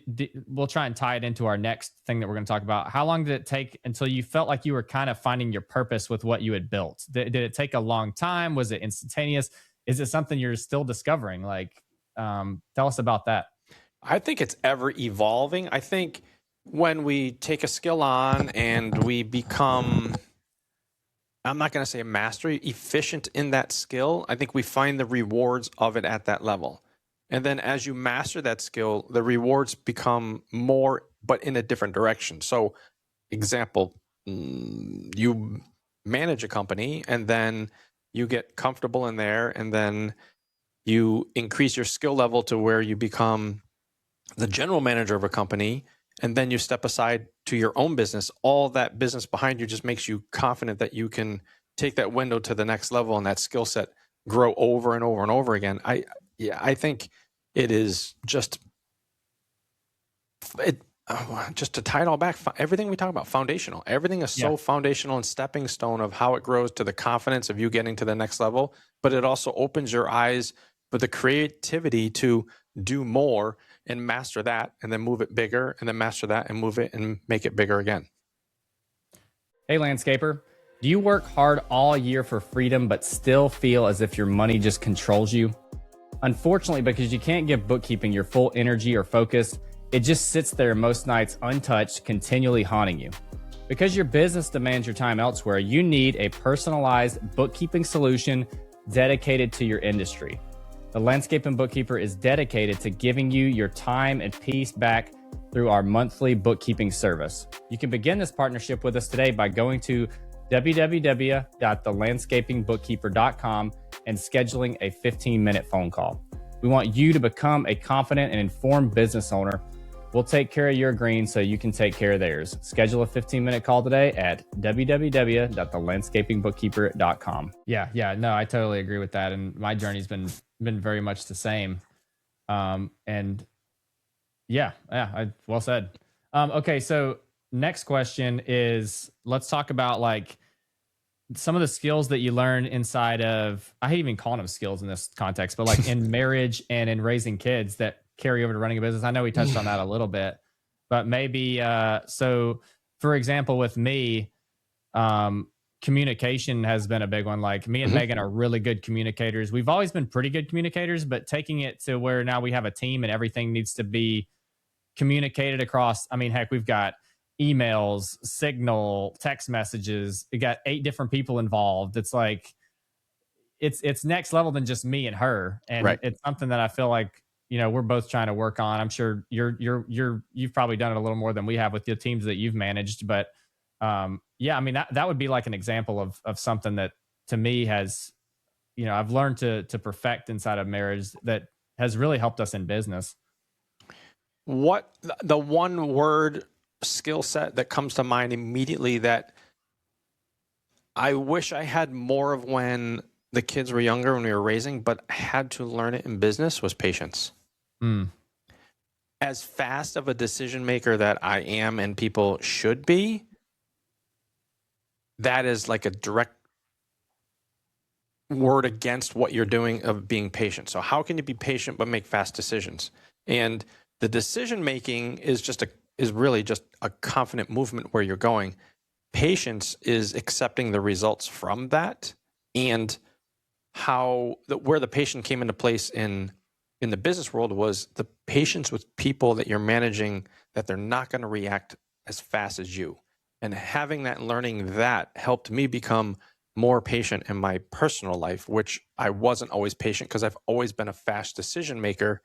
we'll try and tie it into our next thing that we're going to talk about. How long did it take until you felt like you were kind of finding your purpose with what you had built? Did it take a long time? Was it instantaneous? Is it something you're still discovering? Like, tell us about that. I think it's ever evolving. I think when we take a skill on and we become, I'm not going to say a master, efficient in that skill, I think we find the rewards of it at that level. And then as you master that skill, the rewards become more, but in a different direction. So, example, you manage a company and then you get comfortable in there, and then you increase your skill level to where you become the general manager of a company, and then you step aside to your own business. All that business behind you just makes you confident that you can take that window to the next level, and that skill set grow over and over and over again. I think it is just to tie it all back, everything we talk about, foundational. Everything is so foundational and stepping stone of how it grows to the confidence of you getting to the next level. But it also opens your eyes for the creativity to do more and master that, and then move it bigger, and then master that and move it and make it bigger again. Hey, landscaper, do you work hard all year for freedom, but still feel as if your money just controls you? Unfortunately, because you can't give bookkeeping your full energy or focus, it just sits there most nights untouched, continually haunting you. Because your business demands your time elsewhere, you need a personalized bookkeeping solution dedicated to your industry. The Landscaping Bookkeeper is dedicated to giving you your time and peace back through our monthly bookkeeping service. You can begin this partnership with us today by going to www.thelandscapingbookkeeper.com and scheduling a 15-minute phone call. We want you to become a confident and informed business owner. We'll take care of your green so you can take care of theirs. Schedule a 15-minute call today at www.thelandscapingbookkeeper.com. Yeah, no, I totally agree with that. And my journey's been very much the same. Well said. Okay, so next question is, let's talk about like some of the skills that you learn inside of, I hate even calling them skills in this context, but like in marriage and in raising kids that carry over to running a business. I know we touched on that a little bit, but maybe, so for example, with me, communication has been a big one. Like me and Megan are really good communicators. We've always been pretty good communicators, but taking it to where now we have a team and everything needs to be communicated across. I mean, heck, we've got emails, Signal, text messages. You got 8 different people involved. It's like it's next level than just me and her, and Right. it's something that I feel like we're both trying to work on. I'm sure you've probably done it a little more than we have with the teams that you've managed, but yeah, I mean that would be like an example of something that to me has I've learned to perfect inside of marriage that has really helped us in business. What the one word skill set that comes to mind immediately that I wish I had more of when the kids were younger, when we were raising, but I had to learn it in business, was patience. Mm. As fast of a decision maker that I am and people should be, that is like a direct word against what you're doing of being patient. So how can you be patient but make fast decisions? And the decision making is really just a confident movement where you're going. Patience is accepting the results from that, and where the patient came into place in the business world was the patience with people that you're managing, that they're not going to react as fast as you. And having that, learning that helped me become more patient in my personal life, which I wasn't always patient because I've always been a fast decision maker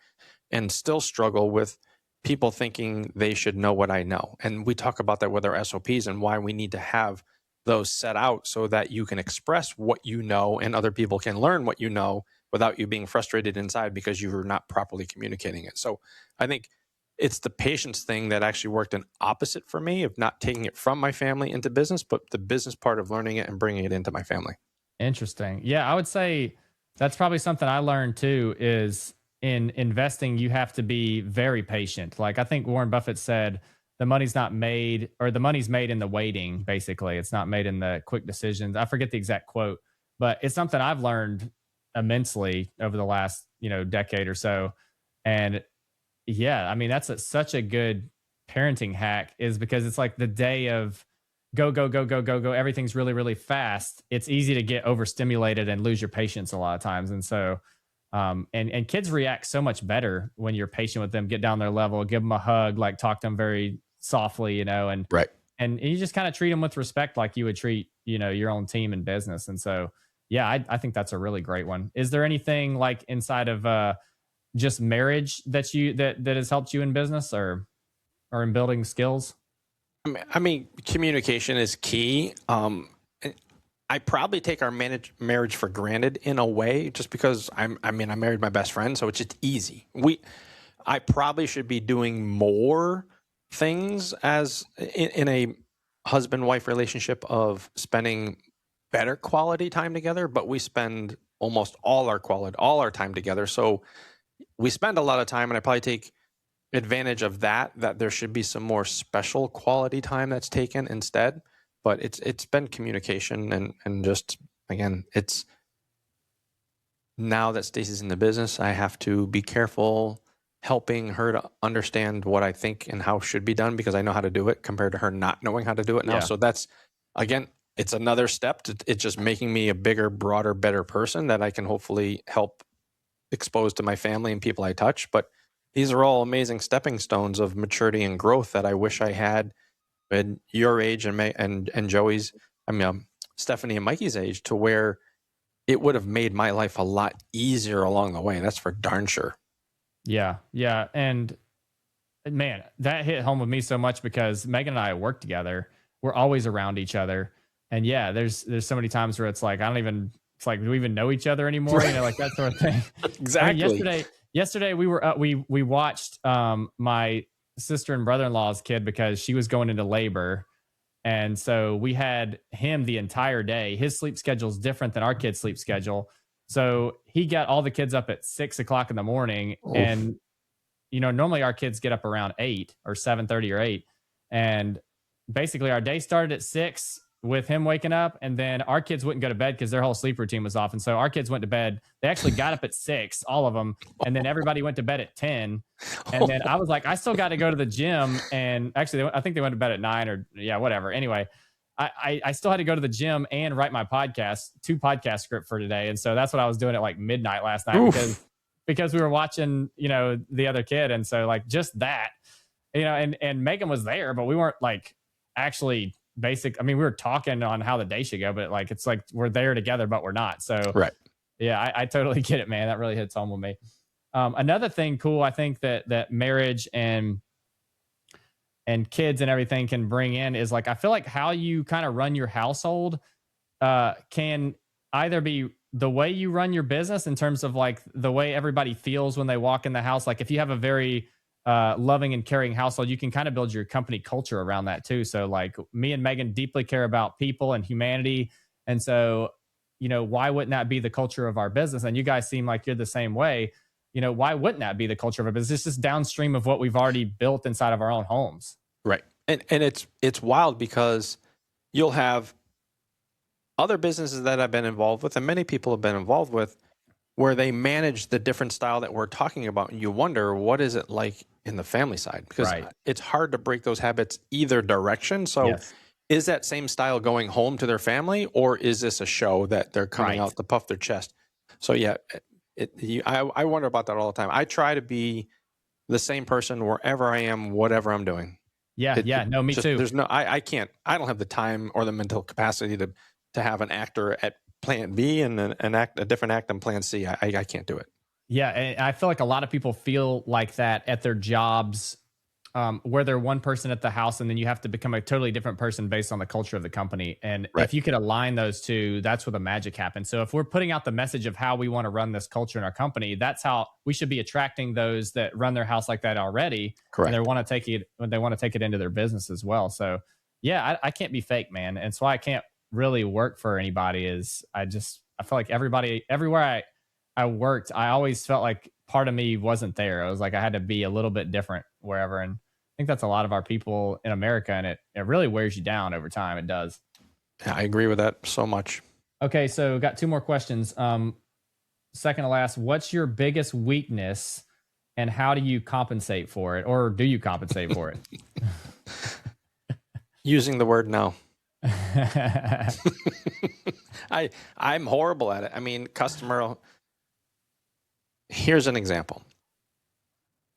and still struggle with people thinking they should know what I know. And we talk about that with our SOPs and why we need to have those set out so that you can express what you know and other people can learn what you know without you being frustrated inside because you were not properly communicating it. So I think it's the patience thing that actually worked an opposite for me of not taking it from my family into business, but the business part of learning it and bringing it into my family. Interesting. Yeah, I would say that's probably something I learned too is in investing, you have to be very patient. Like I think Warren Buffett said, the money's not made, or the money's made in the waiting, basically. It's not made in the quick decisions. I forget the exact quote, but it's something I've learned immensely over the last, decade or so. And yeah, I mean, that's such a good parenting hack, is because it's like the day of go, go, go, go, go, go. Everything's really, really fast. It's easy to get overstimulated and lose your patience a lot of times. And so, and kids react so much better when you're patient with them, get down their level, give them a hug, like talk to them very softly, and Right. and you just kind of treat them with respect, like you would treat, your own team in business. And so, yeah, I think that's a really great one. Is there anything like inside of just marriage that has helped you in business or in building skills? I mean, communication is key. I probably take our marriage for granted in a way, just because I married my best friend, so it's just easy. I probably should be doing more things as in a husband-wife relationship of spending better quality time together, but we spend almost all our time together. So we spend a lot of time, and I probably take advantage of that there should be some more special quality time that's taken instead. But it's been communication and just, again, it's now that Stacey's in the business, I have to be careful helping her to understand what I think and how should be done, because I know how to do it compared to her not knowing how to do it now. Yeah. So that's, again, it's another step it's just making me a bigger, broader, better person that I can hopefully help expose to my family and people I touch. But these are all amazing stepping stones of maturity and growth that I wish I had at your age and Joey's, Stephanie and Mikey's age, to where it would have made my life a lot easier along the way. That's for darn sure. Yeah. Yeah. And man, that hit home with me so much because Megan and I work together. We're always around each other. And yeah, there's so many times where it's like, it's like, do we even know each other anymore? Like that sort of thing. Exactly. I mean, yesterday we were, we watched my sister and brother-in-law's kid because she was going into labor. And so we had him the entire day. His sleep schedule is different than our kid's sleep schedule. So he got all the kids up at 6:00 in the morning. Oof. And, normally our kids get up around 8 or 7:30 or 8. And basically our day started at 6 with him waking up, and then our kids wouldn't go to bed because their whole sleep routine was off. And so our kids went to bed. They actually got up at 6, all of them. And then everybody went to bed at 10. And then I was like, I still got to go to the gym. And actually, I think they went to bed at 9 or whatever. Anyway, I still had to go to the gym and write my 2 podcast script for today. And so that's what I was doing at like midnight last night. Oof. because we were watching, the other kid. And so like just that, and Megan was there, but we weren't like actually basic. I mean, we were talking on how the day should go, but like, it's like we're there together, but we're not. So Right. yeah, I totally get it, man. That really hits home with me. Another thing cool, I think that marriage and kids and everything can bring in is like, I feel like how you kind of run your household can either be the way you run your business in terms of like the way everybody feels when they walk in the house. Like if you have a very loving and caring household, you can kind of build your company culture around that too. So like me and Megan deeply care about people and humanity. And so, why wouldn't that be the culture of our business? And you guys seem like you're the same way. Why wouldn't that be the culture of a business? It's just downstream of what we've already built inside of our own homes. Right. And it's wild because you'll have other businesses that I've been involved with, and many people have been involved with, where they manage the different style that we're talking about. And you wonder, what is it like in the family side? Because it's hard to break those habits either direction. So is that same style going home to their family, or is this a show that they're coming out to puff their chest? So yeah, I wonder about that all the time. I try to be the same person wherever I am, whatever I'm doing. No, me too. There's no, I don't have the time or the mental capacity to have an actor at plan B and a different act on plan C. I can't do it. Yeah. And I feel like a lot of people feel like that at their jobs, where they're one person at the house and then you have to become a totally different person based on the culture of the company. And if you could align those two, that's where the magic happens. So if we're putting out the message of how we want to run this culture in our company, that's how we should be attracting those that run their house like that already. Correct. And they want to take it into their business as well. So yeah, I can't be fake, man. And so I can't really work for anybody. I feel like everywhere I worked, I always felt like part of me wasn't there. I was like, I had to be a little bit different wherever. And I think that's a lot of our people in America, and it really wears you down over time. It does. Yeah, I agree with that so much. Okay. So got two more questions. Second to last, what's your biggest weakness and how do you compensate for it? Or do you compensate for it? Using the word no. I'm horrible at it. I mean, here's an example.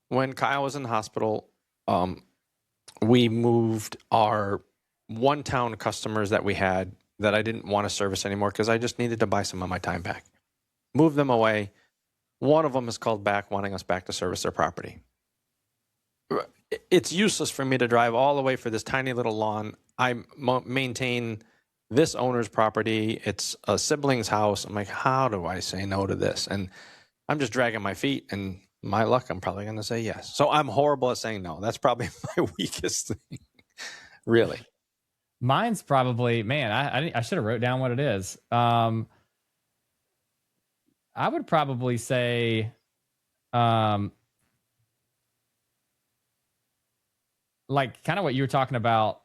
When Kyle was in the hospital, we moved our one-town customers that we had that I didn't want to service anymore because I just needed to buy some of my time back. Move them away. One of them has called back wanting us back to service their property. It's useless for me to drive all the way for this tiny little lawn. I maintain this owner's property. It's a sibling's house. I'm like, how do I say no to this? And I'm just dragging my feet, and my luck, I'm probably going to say yes. So I'm horrible at saying no. That's probably my weakest thing, really. Mine's probably, man, I should have wrote down what it is. I would probably say, like kind of what you were talking about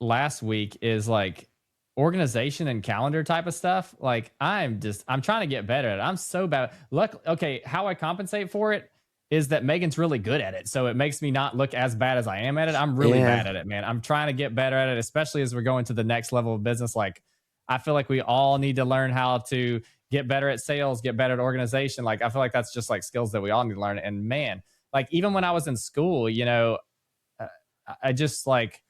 last week is like organization and calendar type of stuff. Like I'm trying to get better at it. I'm so bad. Okay, how I compensate for it is that Megan's really good at it. So it makes me not look as bad as I am at it. I'm really bad at it, man. I'm trying to get better at it, especially as we're going to the next level of business. Like I feel like we all need to learn how to get better at sales, get better at organization. Like I feel like that's just like skills that we all need to learn. And man, like even when I was in school, I just like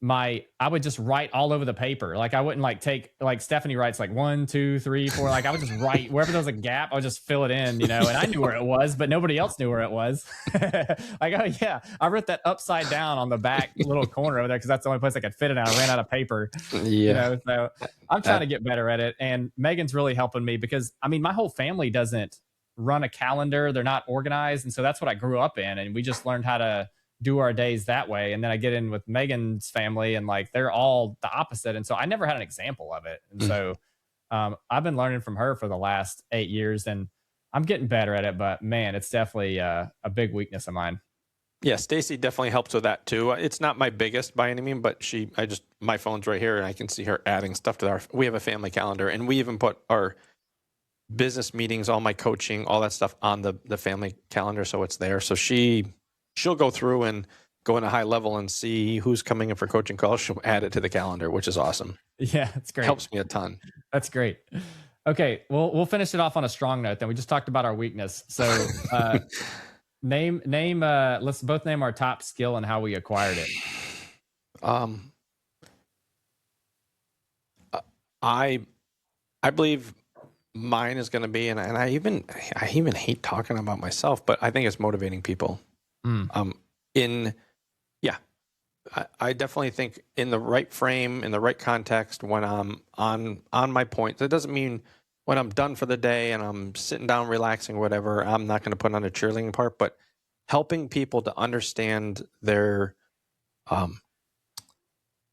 I would just write all over the paper. Like I wouldn't like take, like Stephanie writes like 1, 2, 3, 4. Like I would just write wherever there was a gap. I would just fill it in, and I knew where it was, but nobody else knew where it was. Like, oh yeah, I wrote that upside down on the back little corner over there because that's the only place I could fit it in. I ran out of paper. So I'm trying to get better at it. And Megan's really helping me because I mean, my whole family doesn't run a calendar. They're not organized. And so that's what I grew up in. And we just learned how to do our days that way. And then I get in with Megan's family and like they're all the opposite. And so I never had an example of it. And so I've been learning from her for the last 8 years and I'm getting better at it, but man, it's definitely a big weakness of mine. Yeah, Stacy definitely helps with that too. It's not my biggest by any means, but my phone's right here and I can see her adding stuff to we have a family calendar, and we even put our business meetings, all my coaching, all that stuff on the family calendar. So it's there. So she'll go through and go in a high level and see who's coming in for coaching calls. She'll add it to the calendar, which is awesome. Yeah, that's great. Helps me a ton. That's great. Okay, well, we'll finish it off on a strong note. Then we just talked about our weakness. So let's both name our top skill and how we acquired it. Um, I believe mine is going to be, and I even hate talking about myself, but I think it's motivating people. In yeah, I definitely think in the right frame, in the right context, when I'm on my point. That doesn't mean when I'm done for the day and I'm sitting down relaxing, whatever, I'm not going to put on a cheerleading part, but helping people to understand their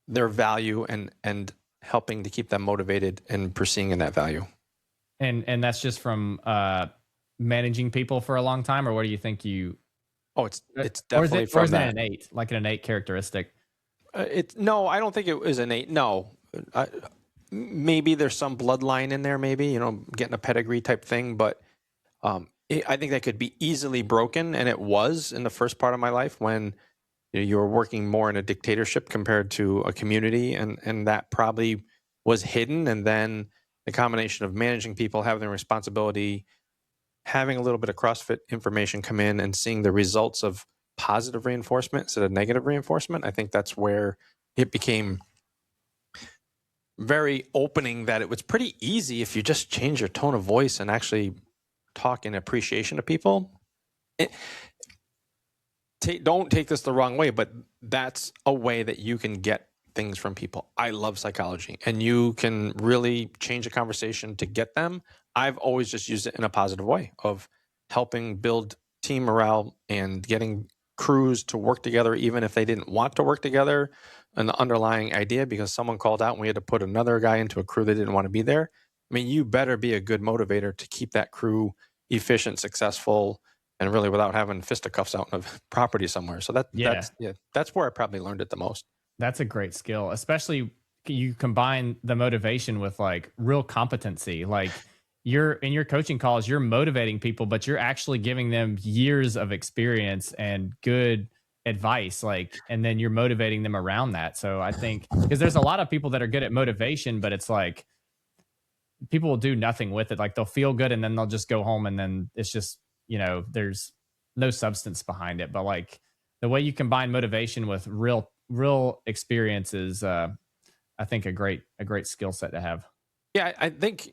value and helping to keep them motivated and pursuing in that value. And that's just from managing people for a long time, or what do you think you? Oh, it's definitely from that. Innate, like an innate characteristic? No, I don't think it was innate. No, maybe there's some bloodline in there. Maybe getting a pedigree type thing, but I think that could be easily broken, and it was in the first part of my life when you were working more in a dictatorship compared to a community, and that probably was hidden. And then the combination of managing people, having the responsibility, having a little bit of CrossFit information come in, and seeing the results of positive reinforcement instead of negative reinforcement, I think that's where it became very opening, that it was pretty easy if you just change your tone of voice and actually talk in appreciation to people. Don't take this the wrong way, but that's a way that you can get things from people. I love psychology, and you can really change a conversation to get them. I've always just used it in a positive way of helping build team morale and getting crews to work together, even if they didn't want to work together. An underlying idea because someone called out and we had to put another guy into a crew that didn't want to be there. I mean, you better be a good motivator to keep that crew efficient, successful, and really without having fisticuffs out in a property somewhere. So that's where I probably learned it the most. That's a great skill, especially you combine the motivation with like real competency. Like you're in your coaching calls, you're motivating people, but you're actually giving them years of experience and good advice. Like, and then you're motivating them around that. So I think because there's a lot of people that are good at motivation, but it's like people will do nothing with it. Like they'll feel good and then they'll just go home and then it's just, there's no substance behind it. But like the way you combine motivation with real experience is, I think a great skill set to have. Yeah, I think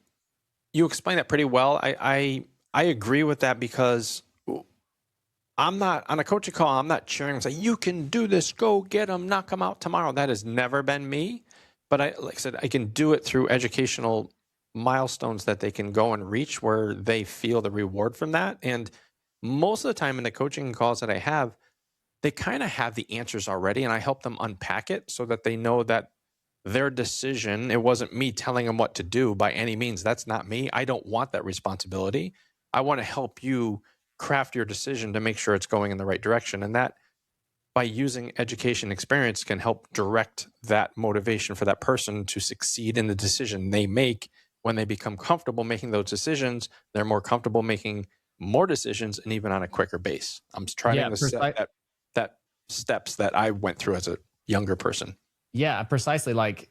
you explained that pretty well. I agree with that because I'm not on a coaching call. I'm not cheering and saying, you can do this, go get them, knock them out tomorrow. That has never been me. But like I said, I can do it through educational milestones that they can go and reach where they feel the reward from that. And most of the time in the coaching calls that I have, they kind of have the answers already, and I help them unpack it so that they know that their decision, it wasn't me telling them what to do by any means. That's not me. I don't want that responsibility. I want to help you craft your decision to make sure it's going in the right direction. And that, by using education experience, can help direct that motivation for that person to succeed in the decision they make. When they become comfortable making those decisions, they're more comfortable making more decisions, and even on a quicker base. I'm trying to set that steps that I went through as a younger person. Yeah, precisely. Like,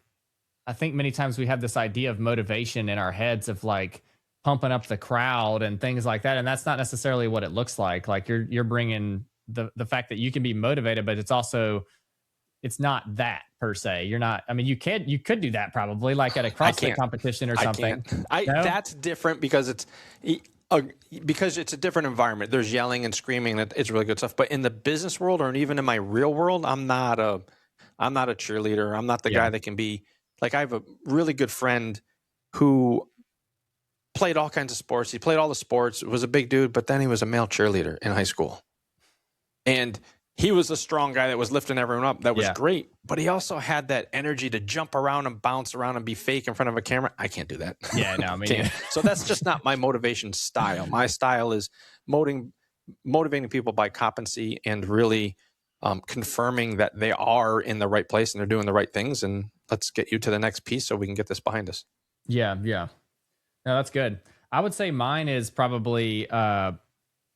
I think many times we have this idea of motivation in our heads of like pumping up the crowd and things like that, and that's not necessarily what it looks like. Like you're bringing the fact that you can be motivated, but it's not that per se. You're not. I mean, you could do that probably, like at a CrossFit competition or something. No? That's different because it's a different environment. There's yelling and screaming. It's really good stuff. But in the business world, or even in my real world, I'm not a cheerleader. I'm not the guy that can be like. I have a really good friend who played all kinds of sports. He played all the sports. Was a big dude, but then he was a male cheerleader in high school, and he was a strong guy that was lifting everyone up. That was great. But he also had that energy to jump around and bounce around and be fake in front of a camera. I can't do that. Yeah, no, I mean, so that's just not my motivation style. My style is motivating people by competency and really confirming that they are in the right place and they're doing the right things. And let's get you to the next piece so we can get this behind us. Yeah. No, that's good. I would say mine is probably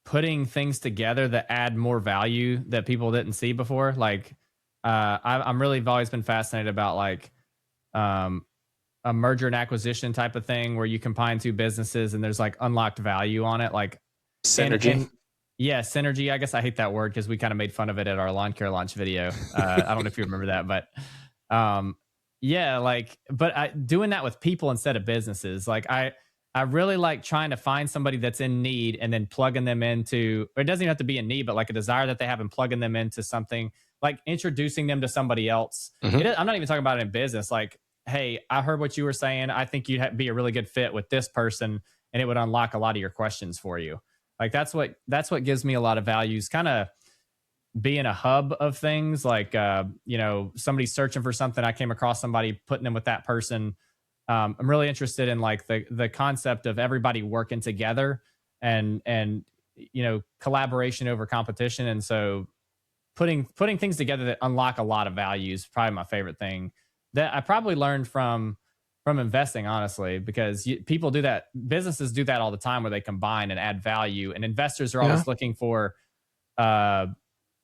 putting things together that add more value that people didn't see before. Like I'm really have always been fascinated about like a merger and acquisition type of thing where you combine two businesses and there's like unlocked value on it, like synergy. Yeah, synergy. I guess I hate that word because we kind of made fun of it at our lawn care launch video. I don't know if you remember that, but um, yeah, like, but doing that with people instead of businesses. Like, I really like trying to find somebody that's in need and then plugging them into, or it doesn't even have to be in need, but like a desire that they have and plugging them into something, like introducing them to somebody else. Mm-hmm. I'm not even talking about it in business. Like, hey, I heard what you were saying. I think you'd be a really good fit with this person, and it would unlock a lot of your questions for you. Like that's what gives me a lot of values, kind of being a hub of things. Like somebody's searching for something, I came across somebody, putting them with that person. I'm really interested in like the concept of everybody working together and collaboration over competition. And so putting things together that unlock a lot of values, probably my favorite thing that I probably learned from investing, honestly, because people do that. Businesses do that all the time where they combine and add value, and investors are Yeah. always looking for uh,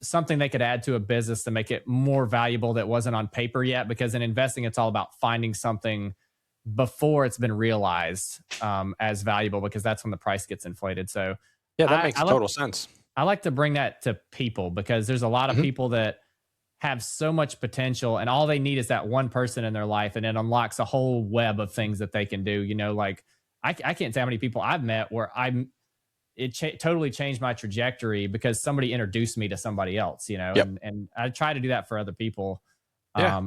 something they could add to a business to make it more valuable that wasn't on paper yet. Because in investing, it's all about finding something before it's been realized as valuable, because that's when the price gets inflated. So Yeah, that I, makes I like total sense. I like to bring that to people, because there's a lot of Mm-hmm. people that have so much potential, and all they need is that one person in their life, and it unlocks a whole web of things that they can do. Like I can't say how many people I've met where totally changed my trajectory because somebody introduced me to somebody else. Yep. And I try to do that for other people. Yeah.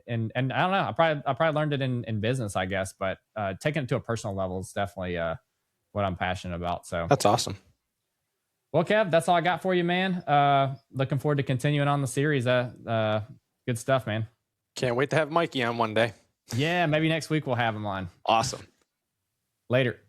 And I don't know, I probably learned it in business, I guess, but taking it to a personal level is definitely what I'm passionate about. So That's awesome. well, Kev, that's all I got for you, man. Looking forward to continuing on the series. Good stuff, man. Can't wait to have Mikey on one day. Yeah, maybe next week we'll have him on. Awesome. Later.